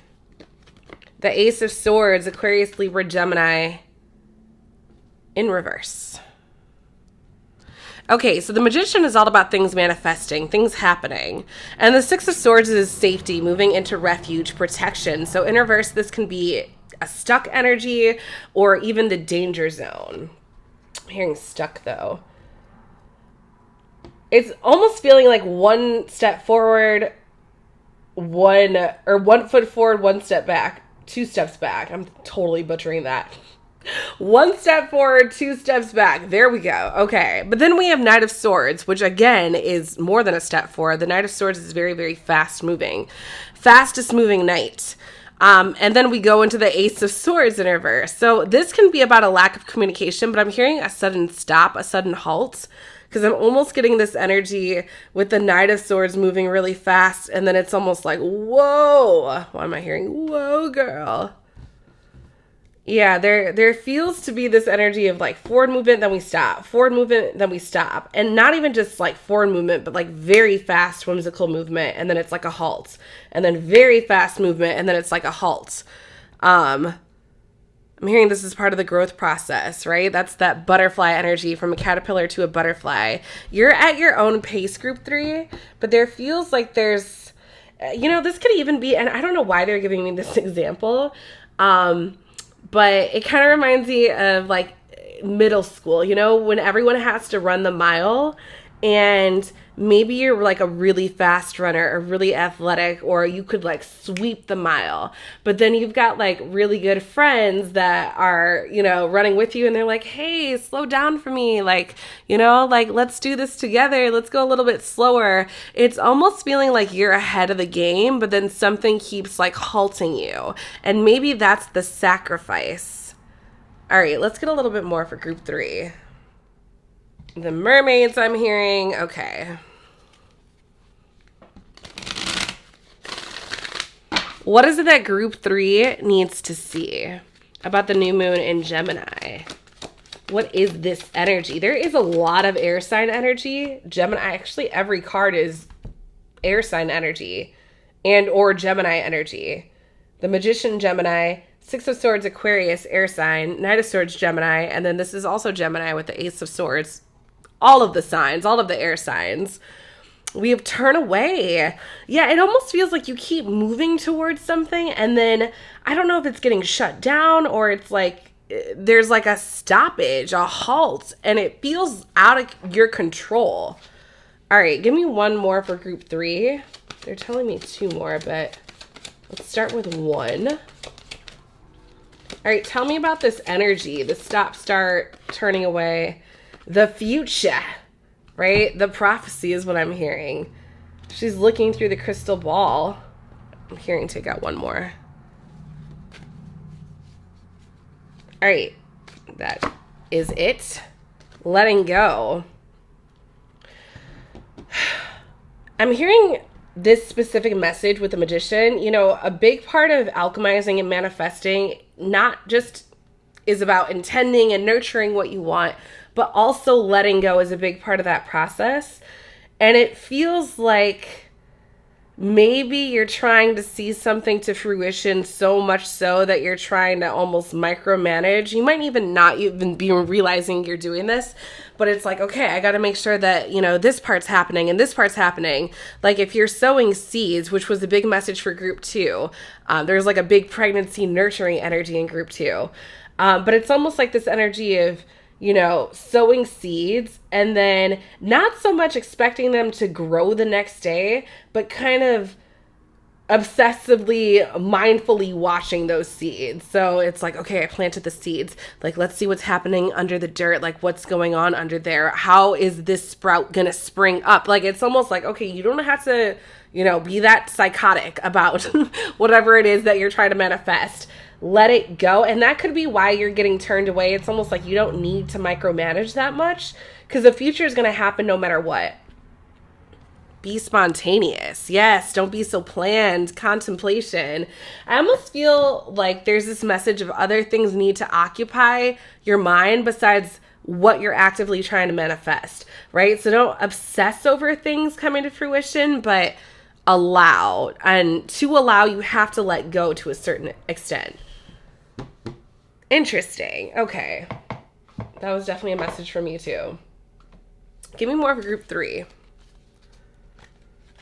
The Ace of Swords, Aquarius, Libra, Gemini in reverse. Okay, so the Magician is all about things manifesting, things happening. And the Six of Swords is safety, moving into refuge, protection. So in reverse, this can be a stuck energy or even the danger zone. I'm hearing stuck, though. It's almost feeling like one step forward, one foot forward, one step back, 2 steps back. I'm totally butchering that. 1 step forward, 2 steps back. There we go. Okay. But then we have Knight of Swords, which again is more than a step forward. The Knight of Swords is very, very fast moving. Fastest moving knight. And then we go into the Ace of Swords in reverse. So this can be about a lack of communication, but I'm hearing a sudden stop, a sudden halt. Because I'm almost getting this energy with the Knight of Swords moving really fast. And then it's almost like, whoa. Why am I hearing, whoa, girl? Yeah, there feels to be this energy of like forward movement, then we stop. Forward movement, then we stop. And not even just like forward movement, but like very fast whimsical movement. And then it's like a halt. And then very fast movement. And then it's like a halt. I'm hearing this is part of the growth process, right? That's that butterfly energy, from a caterpillar to a butterfly. You're at your own pace, group 3, but there feels like there's, you know, this could even be, and I don't know why they're giving me this example, but it kind of reminds me of like middle school, you know, when everyone has to run the mile, and maybe you're like a really fast runner or really athletic, or you could like sweep the mile, but then you've got like really good friends that are, you know, running with you, and they're like, hey, slow down for me. Like, you know, like, let's do this together. Let's go a little bit slower. It's almost feeling like you're ahead of the game, but then something keeps like halting you. And maybe that's the Sacrifice. All right, let's get a little bit more for group 3. The mermaids I'm hearing. Okay. What is it that group 3 needs to see about the new moon in Gemini? What is this energy? There is a lot of air sign energy. Gemini, actually every card is air sign energy and or Gemini energy. The Magician, Gemini. Six of Swords, Aquarius, air sign. Knight of Swords, Gemini. And then this is also Gemini with the Ace of Swords. All of the signs, all of the air signs. We have turn away. Yeah, it almost feels like you keep moving towards something, and then I don't know if it's getting shut down or it's like there's like a stoppage, a halt, and it feels out of your control. All right, give me one more for group 3. They're telling me 2 more, but let's start with 1. All right, tell me about this energy, the stop, start, turning away. The future, right? The prophecy is what I'm hearing. She's looking through the crystal ball. I'm hearing take out 1 more. All right. That is it. Letting go. I'm hearing this specific message with the Magician. You know, a big part of alchemizing and manifesting not just is about intending and nurturing what you want, but also letting go is a big part of that process. And it feels like maybe you're trying to see something to fruition so much so that you're trying to almost micromanage. You might even not even be realizing you're doing this, but it's like, okay, I got to make sure that, you know, this part's happening and this part's happening. Like if you're sowing seeds, which was a big message for group 2, there's like a big pregnancy nurturing energy in group 2. But it's almost like this energy of, you know, sowing seeds and then not so much expecting them to grow the next day, but kind of obsessively, mindfully watching those seeds. So it's like, okay, I planted the seeds. Like, let's see what's happening under the dirt. Like, what's going on under there? How is this sprout gonna spring up? Like, it's almost like, okay, you don't have to, you know, be that psychotic about whatever it is that you're trying to manifest. Let it go. And that could be why you're getting turned away. It's almost like you don't need to micromanage that much because the future is going to happen no matter what. Be spontaneous. Yes, don't be so planned. Contemplation. I almost feel like there's this message of other things need to occupy your mind besides what you're actively trying to manifest, right? So don't obsess over things coming to fruition, but allow. And to allow, you have to let go to a certain extent. Interesting. Okay. That was definitely a message from you too. Give me more of group 3.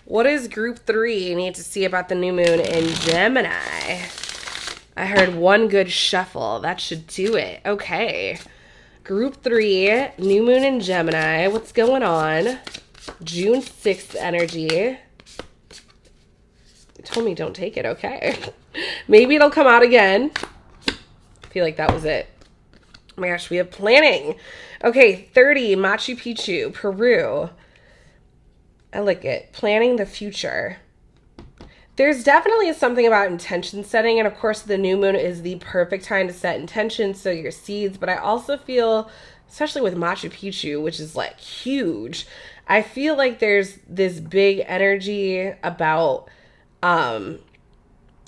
What does group 3 need to see about the new moon in Gemini? I heard one good shuffle. That should do it. Okay. Group 3, new moon in Gemini. What's going on? June 6th energy. You told me don't take it. Okay. Maybe it'll come out again. I feel like that was it. Oh my gosh, we have planning. Okay, 30, Machu Picchu, Peru. I like it. Planning the future. There's definitely something about intention setting, and of course the new moon is the perfect time to set intentions, so your seeds, but I also feel, especially with Machu Picchu, which is like huge, I feel like there's this big energy about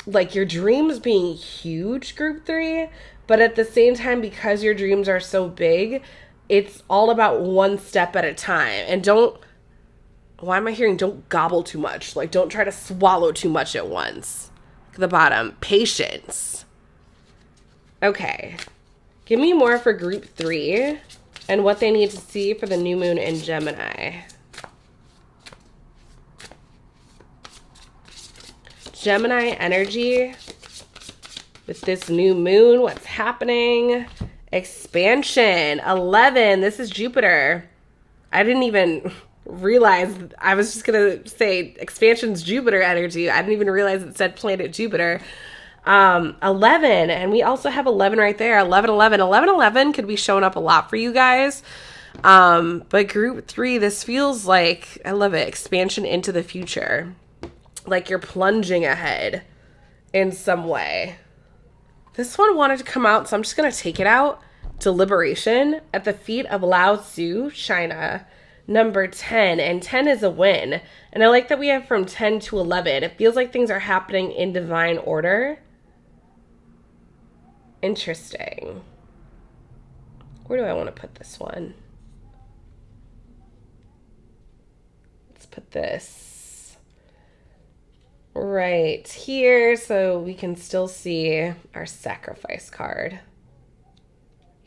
like your dreams being huge, group 3, but at the same time, because your dreams are so big, it's all about one step at a time. And don't gobble too much. Like, don't try to swallow too much at once. Look at the bottom. Patience. Okay. Give me more for group 3 and what they need to see for the new moon in Gemini. Gemini energy with this new moon. What's happening? Expansion. 11. This is Jupiter. I didn't even realize. I was just going to say expansion's Jupiter energy. I didn't even realize it said planet Jupiter. 11. And we also have 11 right there. 11, 11. 11, 11 could be showing up a lot for you guys. But group 3, this feels like, I love it, expansion into the future. Like you're plunging ahead in some way. This one wanted to come out, so I'm just going to take it out. Deliberation at the feet of Lao Tzu, China, number 10. And 10 is a win. And I like that we have from 10 to 11. It feels like things are happening in divine order. Interesting. Where do I want to put this one? Let's put this right here so we can still see our sacrifice card.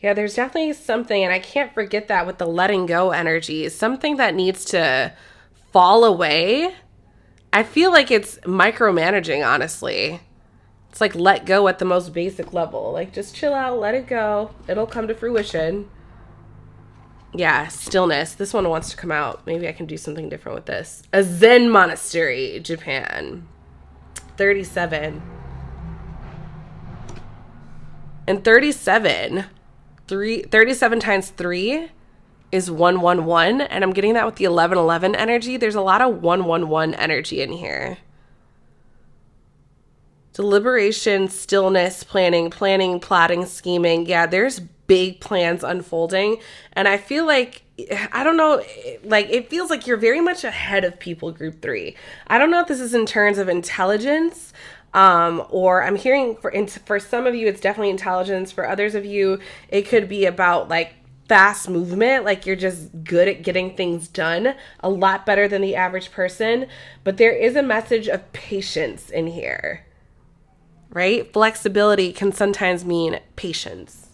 Yeah, there's definitely something, and I can't forget that with the letting go energy, something that needs to fall away. I feel like it's micromanaging, honestly. It's like let go at the most basic level. Like just chill out, let it go. It'll come to fruition. Yeah, stillness. This one wants to come out. Maybe I can do something different with this. A Zen monastery, Japan. 37. And 37, 37 times 3 is 111. And I'm getting that with the 1111 energy. There's a lot of 111 energy in here. Deliberation, stillness, planning, plotting, scheming. Yeah, there's big plans unfolding. And I feel like, I don't know, like it feels like you're very much ahead of people, group 3. I don't know if this is in terms of intelligence, or I'm hearing for some of you, it's definitely intelligence. For others of you, it could be about like fast movement, like you're just good at getting things done, a lot better than the average person. But there is a message of patience in here. Right? Flexibility can sometimes mean patience.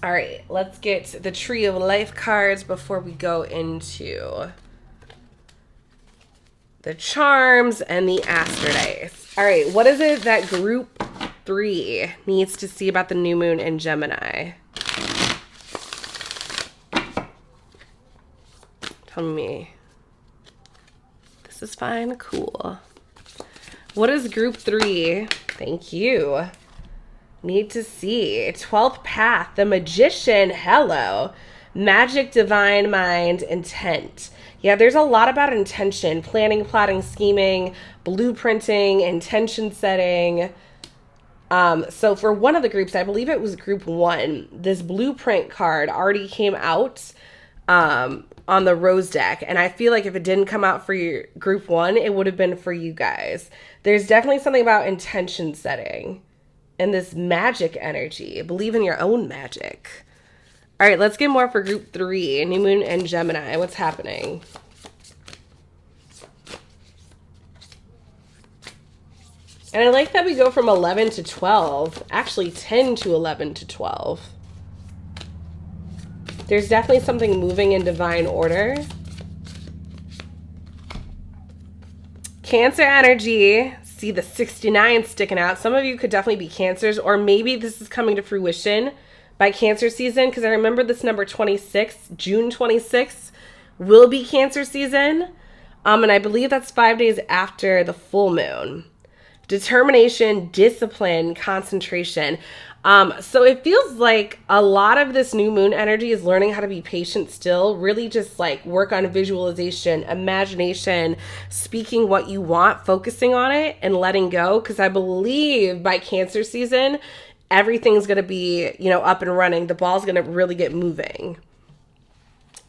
All right, let's get the Tree of Life cards before we go into the charms and the Astrodice. All right, what is it that group 3 needs to see about the new moon in Gemini? Tell me. This is fine. Cool. What does group 3, thank you, need to see? 12th path, the Magician, hello. Magic, divine mind, intent. Yeah, there's a lot about intention, planning, plotting, scheming, blueprinting, intention setting. So for one of the groups, I believe it was group 1, this blueprint card already came out on the rose deck. And I feel like if it didn't come out for your group 1, it would have been for you guys. There's definitely something about intention setting and this magic energy. Believe in your own magic. All right, let's get more for group 3, new moon and Gemini. What's happening? And I like that we go from 11 to 12, actually 10 to 11 to 12. There's definitely something moving in divine order. Cancer energy. See the 69 sticking out. Some of you could definitely be Cancers, or maybe this is coming to fruition by Cancer season, because I remember this number 26, June 26th, will be Cancer season. And I believe that's 5 days after the full moon. Determination, discipline, concentration. So it feels like a lot of this new moon energy is learning how to be patient still, really just like work on visualization, imagination, speaking what you want, focusing on it and letting go. Because I believe by Cancer season, everything's going to be, up and running. The ball's going to really get moving.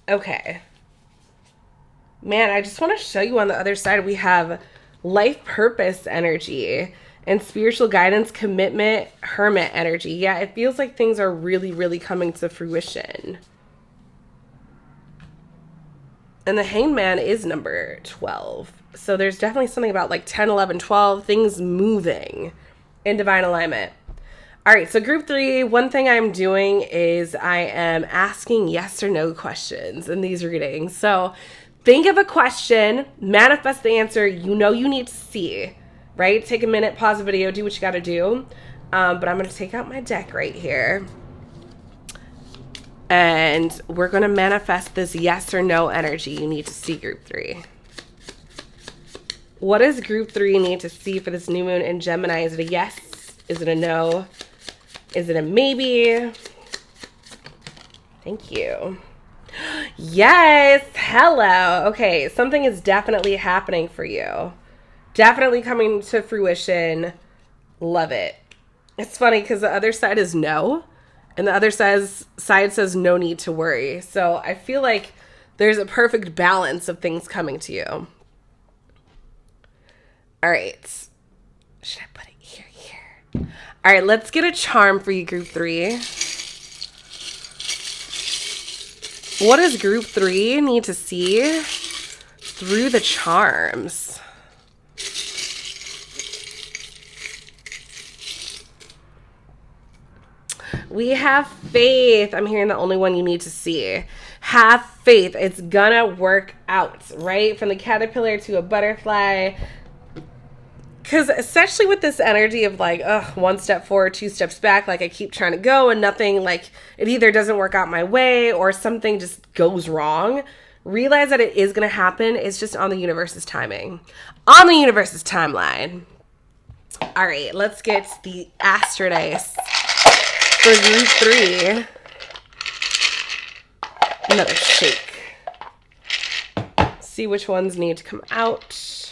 Okay. Man, I just want to show you on the other side, we have life purpose energy and spiritual guidance, commitment, hermit energy. Yeah, it feels like things are really, really coming to fruition. And the Hangman is number 12. So there's definitely something about like 10, 11, 12, things moving in divine alignment. All right, so group 3, one thing I'm doing is I am asking yes or no questions in these readings. So think of a question, manifest the answer you need to see, right? Take a minute, pause the video, do what you got to do. But I'm going to take out my deck right here. And we're going to manifest this yes or no energy you need to see, group 3. What does group 3 need to see for this new moon in Gemini? Is it a yes? Is it a no? Is it a maybe? Thank you. Yes, hello. Okay, something is definitely happening for you. Definitely coming to fruition. Love it. It's funny because the other side is no, and the other side says no need to worry. So I feel like there's a perfect balance of things coming to you. All right. Should I put it here? All right, let's get a charm for you, group 3. What does group 3 need to see through the charms? We have faith. I'm hearing the only one you need to see. Have faith. It's gonna work out, right? From the caterpillar to a butterfly. Because especially with this energy of like, one step forward, 2 steps back, like I keep trying to go and nothing, like it either doesn't work out my way or something just goes wrong. Realize that it is going to happen. It's just on the universe's timing. On the universe's timeline. All right, let's get the Astrodice for group 3. Another shake. See which ones need to come out.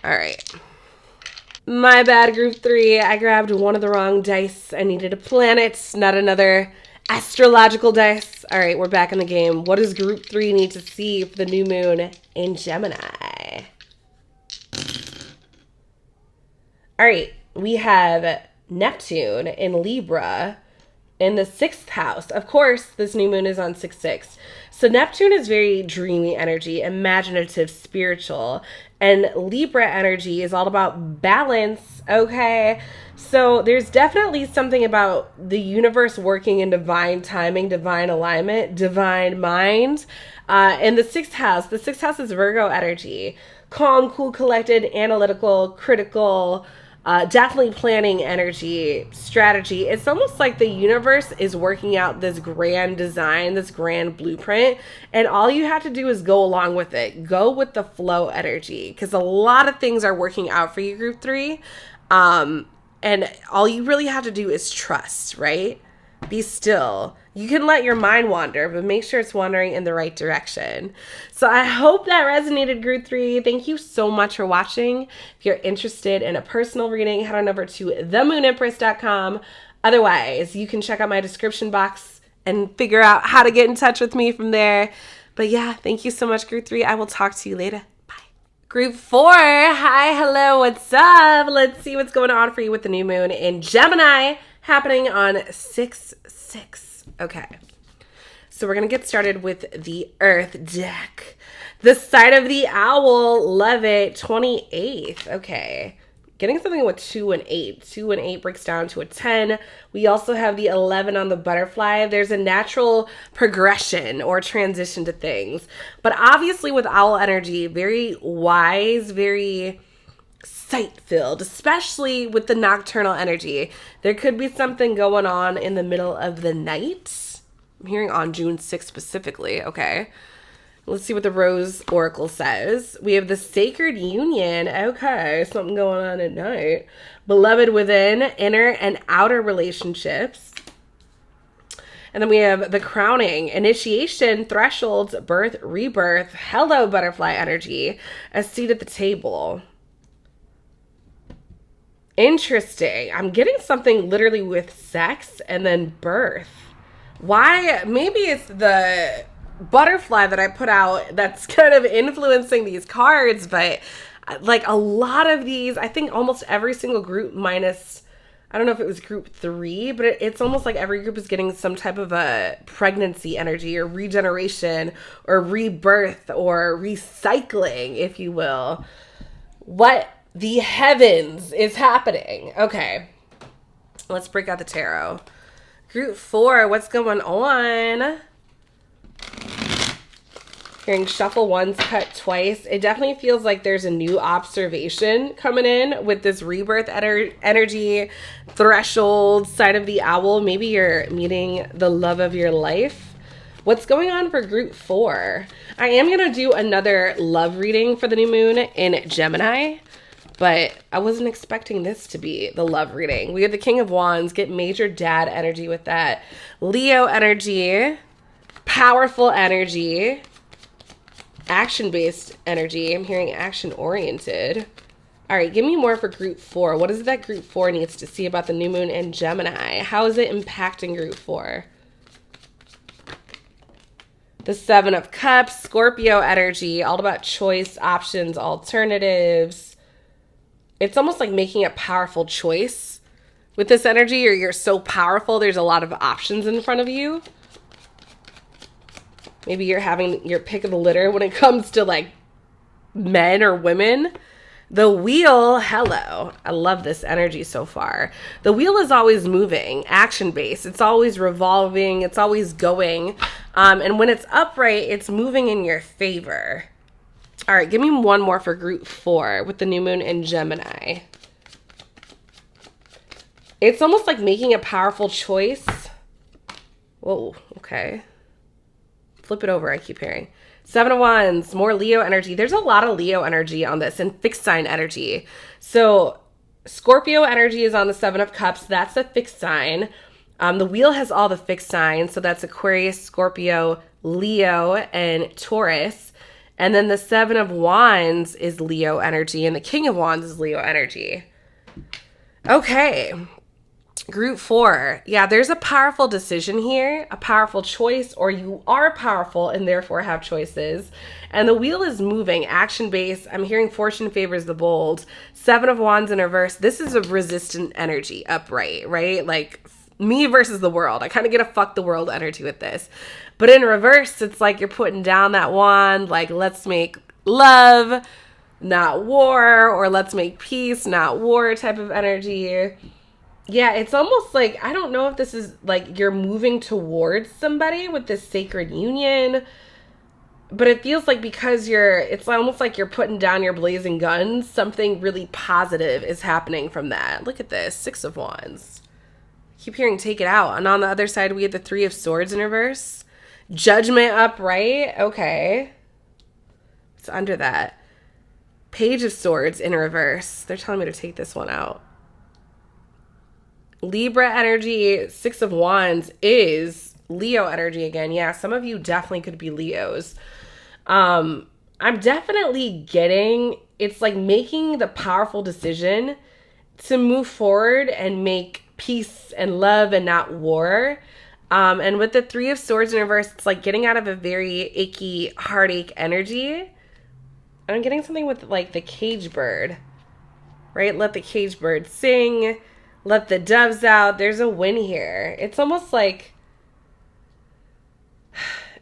All right. My bad, group 3. I grabbed one of the wrong dice. I needed a planet, not another astrological dice. All right, we're back in the game. What does group 3 need to see for the new moon in Gemini? All right, we have Neptune in Libra in the 6th house. Of course, this new moon is on 6/6. So Neptune is very dreamy energy, imaginative, spiritual. And Libra energy is all about balance, okay? So there's definitely something about the universe working in divine timing, divine alignment, divine mind. In the 6th house, the 6th house is Virgo energy. Calm, cool, collected, analytical, critical, definitely planning energy, strategy. It's almost like the universe is working out this grand design, this grand blueprint, and all you have to do is go along with it. Go with the flow energy, because a lot of things are working out for you, group 3. And all you really have to do is trust, right? Be still. You can let your mind wander, but make sure it's wandering in the right direction. So I hope that resonated, group 3. Thank you so much for watching. If you're interested in a personal reading, head on over to themoonempress.com. Otherwise, you can check out my description box and figure out how to get in touch with me from there. But yeah, thank you so much, group 3. I will talk to you later. Bye. Group 4, hi, hello, what's up? Let's see what's going on for you with the new moon in Gemini happening on 6/6. Okay, so we're going to get started with the Earth deck. The Side of the Owl, love it, 28th. Okay, getting something with 2 and 8. 2 and 8 breaks down to a 10. We also have the 11 on the butterfly. There's a natural progression or transition to things. But obviously with owl energy, very wise, very sight-filled, especially with the nocturnal energy. There could be something going on in the middle of the night. I'm hearing on June 6th specifically. Okay. Let's see what the Rose Oracle says. We have the Sacred Union. Okay, something going on at night. Beloved within, inner and outer relationships. And then we have the Crowning, initiation, thresholds, birth, rebirth. Hello, butterfly energy. A seat at the table. Interesting. I'm getting something literally with sex and then birth. Why? Maybe it's the butterfly that I put out that's kind of influencing these cards, but like a lot of these, I think almost every single group minus, I don't know if it was group 3, but it's almost like every group is getting some type of a pregnancy energy or regeneration or rebirth or recycling, if you will. What the heavens is happening? Okay, let's break out the tarot. Group 4, what's going on? Hearing shuffle once, cut twice. It definitely feels like there's a new observation coming in with this rebirth energy, threshold, Side of the Owl. Maybe you're meeting the love of your life. What's going on for group 4? I am going to do another love reading for the new moon in Gemini, but I wasn't expecting this to be the love reading. We have the King of Wands. Get major dad energy with that. Leo energy. Powerful energy. Action-based energy. I'm hearing action-oriented. All right, give me more for group 4. What is it that group 4 needs to see about the new moon in Gemini? How is it impacting group 4? The 7 of Cups. Scorpio energy. All about choice, options, alternatives. It's almost like making a powerful choice with this energy, or you're so powerful, there's a lot of options in front of you. Maybe you're having your pick of the litter when it comes to like men or women. The Wheel, hello. I love this energy so far. The Wheel is always moving, action-based. It's always revolving. It's always going. And when it's upright, it's moving in your favor. All right, give me one more for group 4 with the new moon in Gemini. It's almost like making a powerful choice. Whoa, okay. Flip it over, I keep hearing. 7 of Wands, more Leo energy. There's a lot of Leo energy on this and fixed sign energy. So Scorpio energy is on the 7 of Cups. That's a fixed sign. The Wheel has all the fixed signs. So that's Aquarius, Scorpio, Leo, and Taurus. And then the Seven of Wands is Leo energy, and the King of Wands is Leo energy. Okay. Group 4. Yeah, there's a powerful decision here, a powerful choice, or you are powerful and therefore have choices. And the wheel is moving, action-based. I'm hearing fortune favors the bold. Seven of Wands in reverse. This is a resistant energy, upright, right? Like me versus the world. I kind of get a fuck the world energy with this. But in reverse, it's like you're putting down that wand, like let's make love, not war, or let's make peace, not war type of energy. Yeah, it's almost like, I don't know if this is like you're moving towards somebody with this sacred union, but it feels like because it's almost like you're putting down your blazing guns, something really positive is happening from that. Look at this, Six of Wands. Keep hearing take it out. And on the other side, we have the Three of Swords in reverse. Judgment upright. Okay. It's under that. Page of Swords in reverse. They're telling me to take this one out. Libra energy, Six of Wands is Leo energy again. Yeah, some of you definitely could be Leos. I'm definitely getting, it's like making the powerful decision to move forward and make peace and love and not war. And with the Three of Swords in reverse, it's like getting out of a very icky heartache energy. And I'm getting something with like the cage bird, right? Let the cage bird sing. Let the doves out. There's a win here. It's almost like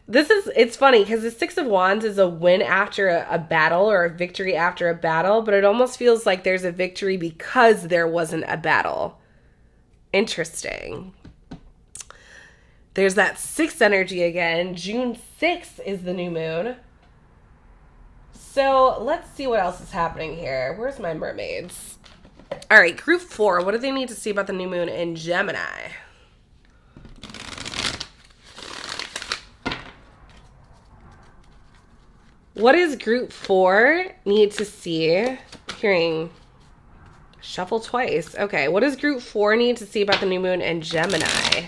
it's funny because the Six of Wands is a win after a battle or a victory after a battle, but it almost feels like there's a victory because there wasn't a battle. Interesting. There's that 6 energy again. June 6th is the new moon. So let's see what else is happening here. Where's my mermaids? All right, group 4. What do they need to see about the new moon in Gemini? What does group 4 need to see? Hearing shuffle twice. Okay, what does group 4 need to see about the new moon in Gemini?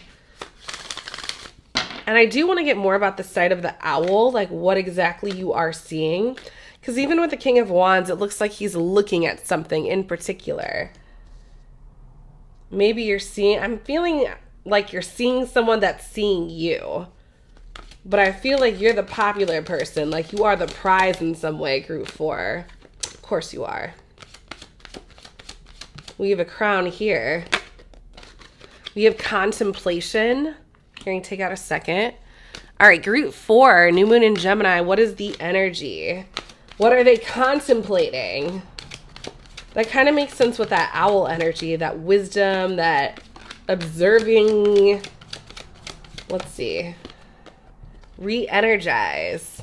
And I do want to get more about the side of the owl, like what exactly you are seeing. Because even with the King of Wands, it looks like he's looking at something in particular. Maybe I'm feeling like you're seeing someone that's seeing you. But I feel like you're the popular person, like you are the prize in some way, group 4. Of course you are. We have a crown here. We have contemplation. Hearing take out a second. All right, group 4, new moon in Gemini. What is the energy? What are they contemplating? That kind of makes sense with that owl energy, that wisdom, that observing. Let's see. Re-energize.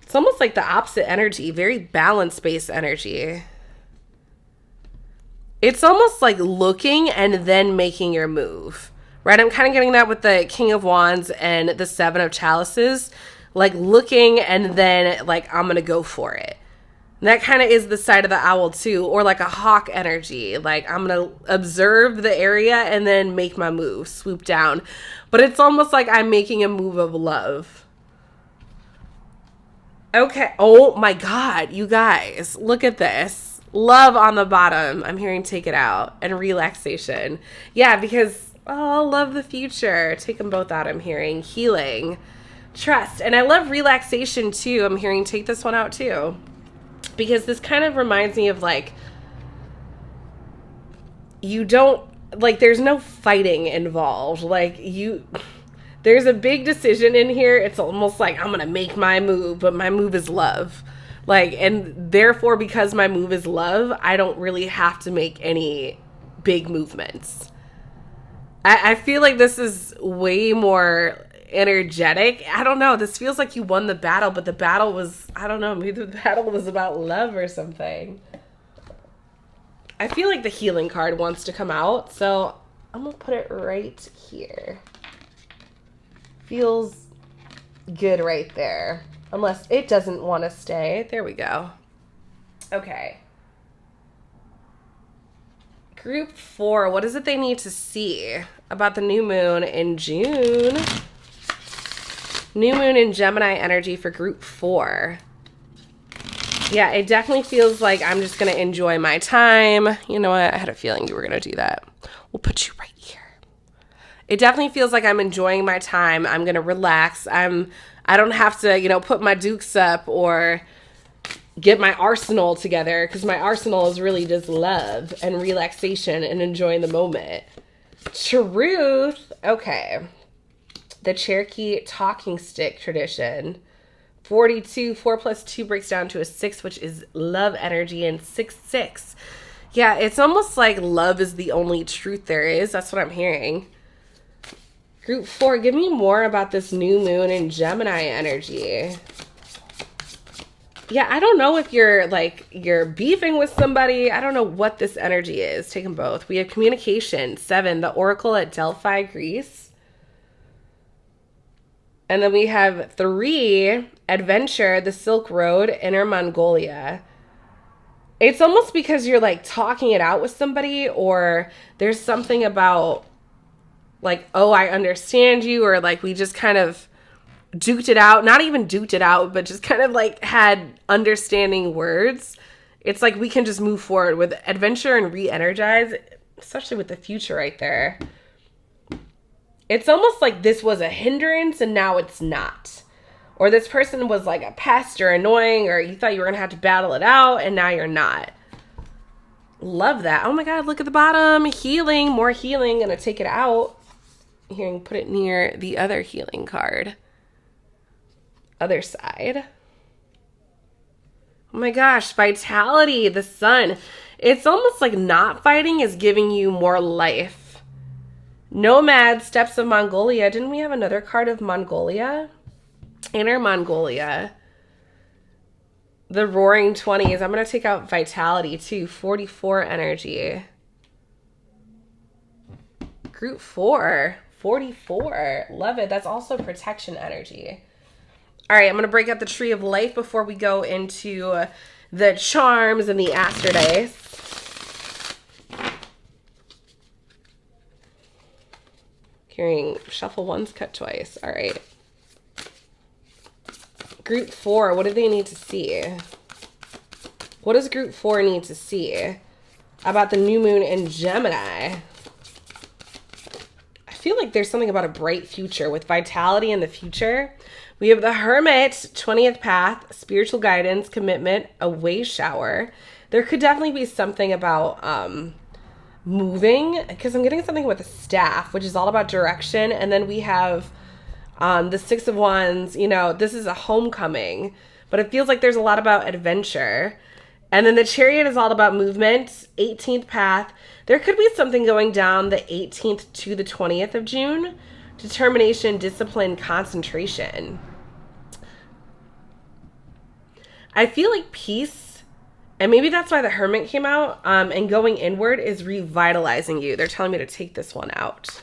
It's almost like the opposite energy, very balance-based energy. It's almost like looking and then making your move, right? I'm kind of getting that with the King of Wands and the Seven of Chalices, like looking and then like, I'm going to go for it. And that kind of is the side of the owl too, or like a hawk energy. Like I'm going to observe the area and then make my move, swoop down. But it's almost like I'm making a move of love. Okay. Oh my God, you guys, look at this. Love on the bottom. I'm hearing take it out. And relaxation. Yeah, because, love the future. Take them both out. I'm hearing healing. Trust. And I love relaxation too. I'm hearing take this one out too. Because this kind of reminds me of like, you don't, like there's no fighting involved. Like there's a big decision in here. It's almost like I'm going to make my move, but my move is love. Like, and therefore, because my move is love, I don't really have to make any big movements. I feel like this is way more energetic. I don't know. This feels like you won the battle, but the battle was, I don't know, maybe the battle was about love or something. I feel like the healing card wants to come out, so I'm going to put it right here. Feels good right there. Unless it doesn't want to stay. There we go. Okay. Group 4, what is it they need to see about the new moon in June? New moon in Gemini energy for group 4. Yeah, it definitely feels like I'm just going to enjoy my time. You know what? I had a feeling you were going to do that. We'll put you right here. It definitely feels like I'm enjoying my time. I'm going to relax. I don't have to, you know, put my dukes up or get my arsenal together, because my arsenal is really just love and relaxation and enjoying the moment. Truth. Okay. The Cherokee talking stick tradition. 42, 4 plus 2 breaks down to a 6, which is love energy, and 6-6. Yeah, it's almost like love is the only truth there is. That's what I'm hearing. Group 4, give me more about this new moon in Gemini energy. Yeah, I don't know if you're beefing with somebody. I don't know what this energy is. Take them both. We have communication. 7, the Oracle at Delphi, Greece. And then we have 3, adventure, the Silk Road, Inner Mongolia. It's almost because you're like talking it out with somebody, or there's something about like, oh, I understand you, or like we just kind of duked it out. Not even duked it out, but just kind of like had understanding words. It's like we can just move forward with adventure and re-energize, especially with the future right there. It's almost like this was a hindrance and now it's not. Or this person was like a pest or annoying, or you thought you were going to have to battle it out and now you're not. Love that. Oh my God, look at the bottom. Healing, more healing. Going to take it out. Here, and put it near the other healing card. Other side. Oh my gosh, vitality, the sun. It's almost like not fighting is giving you more life. Nomad, Steppes of Mongolia. Didn't we have another card of Mongolia? Inner Mongolia. The Roaring 20s. I'm going to take out vitality too. 44 energy. Group 4. 44. Love it. That's also protection energy. All right, I'm going to break out the Tree of Life before we go into the charms and the Astrodice. Hearing shuffle once, cut twice. All right. Group 4, what do they need to see? What does group 4 need to see about the new moon in Gemini? I feel like there's something about a bright future with vitality in the future. We have the Hermit, 20th path, spiritual guidance, commitment, a way shower. There could definitely be something about moving, because I'm getting something with a staff, which is all about direction. And then we have the 6 of Wands. You know, this is a homecoming, but it feels like there's a lot about adventure. And then the Chariot is all about movement, 18th path. There could be something going down the 18th to the 20th of June. Determination, discipline, concentration. I feel like peace, and maybe that's why the Hermit came out, and going inward is revitalizing you. They're telling me to take this one out.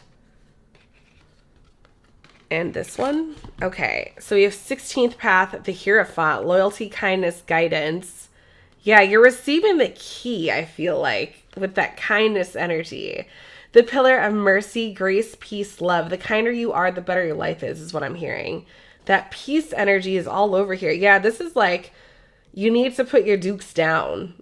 And this one. Okay, so we have 16th path, the Hierophant, loyalty, kindness, guidance. Yeah, you're receiving the key, I feel like, with that kindness energy. The pillar of mercy, grace, peace, love. The kinder you are, the better your life is what I'm hearing. That peace energy is all over here. Yeah, this is like, you need to put your dukes down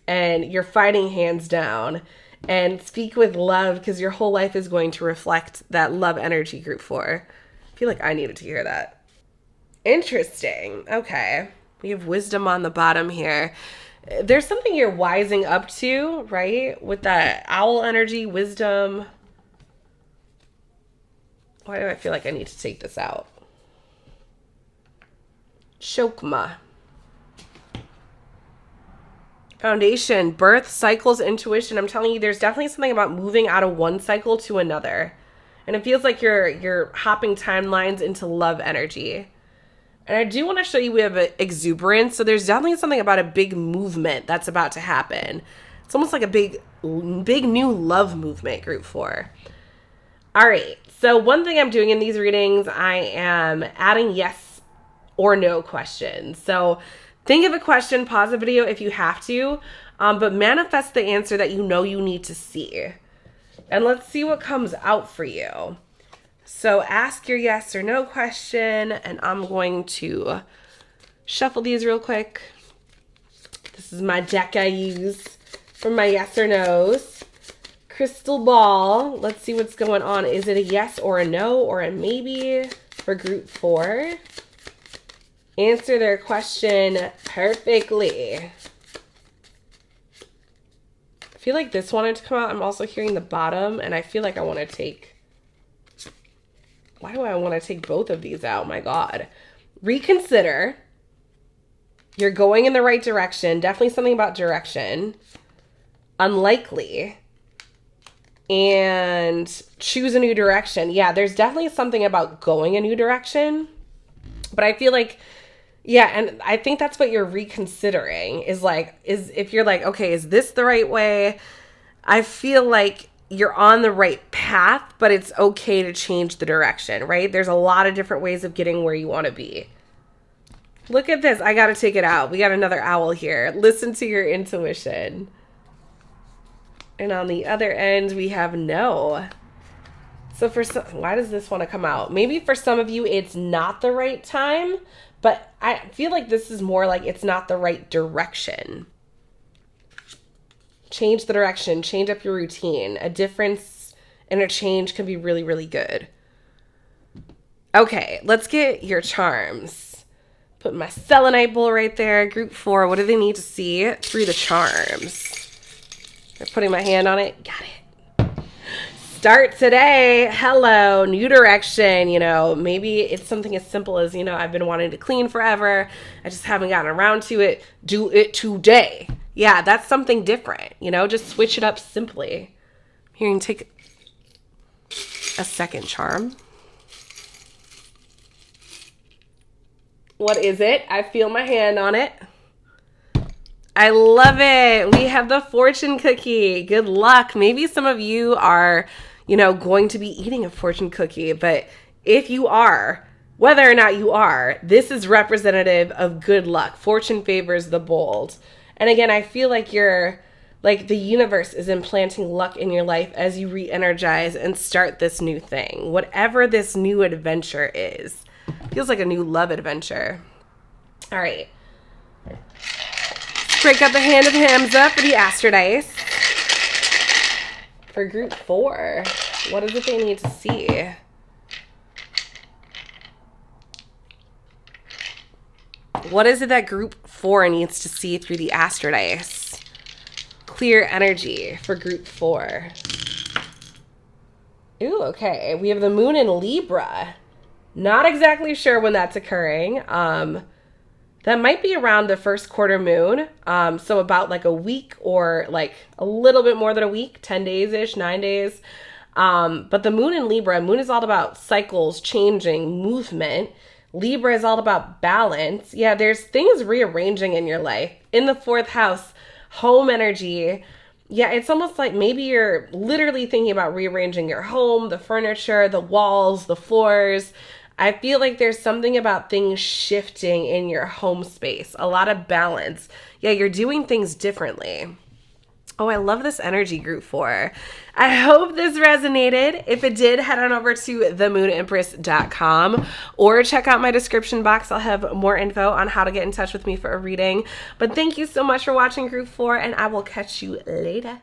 and your fighting hands down and speak with love, because your whole life is going to reflect that love energy, group 4. I feel like I needed to hear that. Interesting. Okay. We have wisdom on the bottom here. There's something you're wising up to, right? With that owl energy, wisdom. Why do I feel like I need to take this out? Chokma. Foundation, birth, cycles, intuition. I'm telling you, there's definitely something about moving out of one cycle to another. And it feels like you're hopping timelines into love energy. And I do want to show you we have an exuberance. So there's definitely something about a big movement that's about to happen. It's almost like a big new love movement, group 4. All right. So one thing I'm doing in these readings, I am adding yes or no questions. So think of a question, pause the video if you have to, but manifest the answer that you know you need to see. And let's see what comes out for you. So ask your yes or no question, and I'm going to shuffle these real quick. This is my deck I use for my yes or no's. Crystal ball. Let's see what's going on. Is it a yes or a no or a maybe for group 4? Answer their question perfectly. I feel like this wanted to come out. I'm also hearing the bottom, and I feel like I want to take... Why do I want to take both of these out? My God. Reconsider. You're going in the right direction. Definitely something about direction. Unlikely. And choose a new direction. Yeah, there's definitely something about going a new direction. But I feel like, yeah, and I think that's what you're reconsidering is if you're like, okay, is this the right way? I feel like you're on the right path, but it's okay to change the direction, right? There's a lot of different ways of getting where you want to be. Look at this. I got to take it out. We got another owl here. Listen to your intuition. And on the other end, we have no. So for some, why does this want to come out? Maybe for some of you, it's not the right time, but I feel like this is more like it's not the right direction. Change the direction, change up your routine. A difference and a change can be really, really good. Okay, let's get your charms. Put my selenite bowl right there. Group 4, what do they need to see through the charms? I'm putting my hand on it. Got it. Start today. Hello. New direction. You know, maybe it's something as simple as, you know, I've been wanting to clean forever. I just haven't gotten around to it. Do it today. Yeah, that's something different. You know, just switch it up simply. Here, you can take a second charm. What is it? I feel my hand on it. I love it. We have the fortune cookie. Good luck. Maybe some of you are, you know, going to be eating a fortune cookie, but if you are, whether or not you are, this is representative of good luck. Fortune favors the bold. And again, I feel like the universe is implanting luck in your life as you re-energize and start this new thing. Whatever this new adventure is. Feels like a new love adventure. All right. Break up the hand of Hamza for the Astrodice. For group 4, what is it they need to see? What is it that group 4 needs to see through the Astrodice? Clear energy for group 4. Ooh, okay. We have the moon in Libra. Not exactly sure when that's occurring. That might be around the first quarter moon. So about like a week or like a little bit more than a week, 10 days-ish, 9 days. But the moon in Libra, moon is all about cycles, changing, movement. Libra is all about balance. Yeah, there's things rearranging in your life. In the 4th house, home energy. Yeah, it's almost like maybe you're literally thinking about rearranging your home, the furniture, the walls, the floors. I feel like there's something about things shifting in your home space. A lot of balance. Yeah, you're doing things differently. Oh, I love this energy, group 4. I hope this resonated. If it did, head on over to themoonempress.com or check out my description box. I'll have more info on how to get in touch with me for a reading. But thank you so much for watching, group 4, and I will catch you later.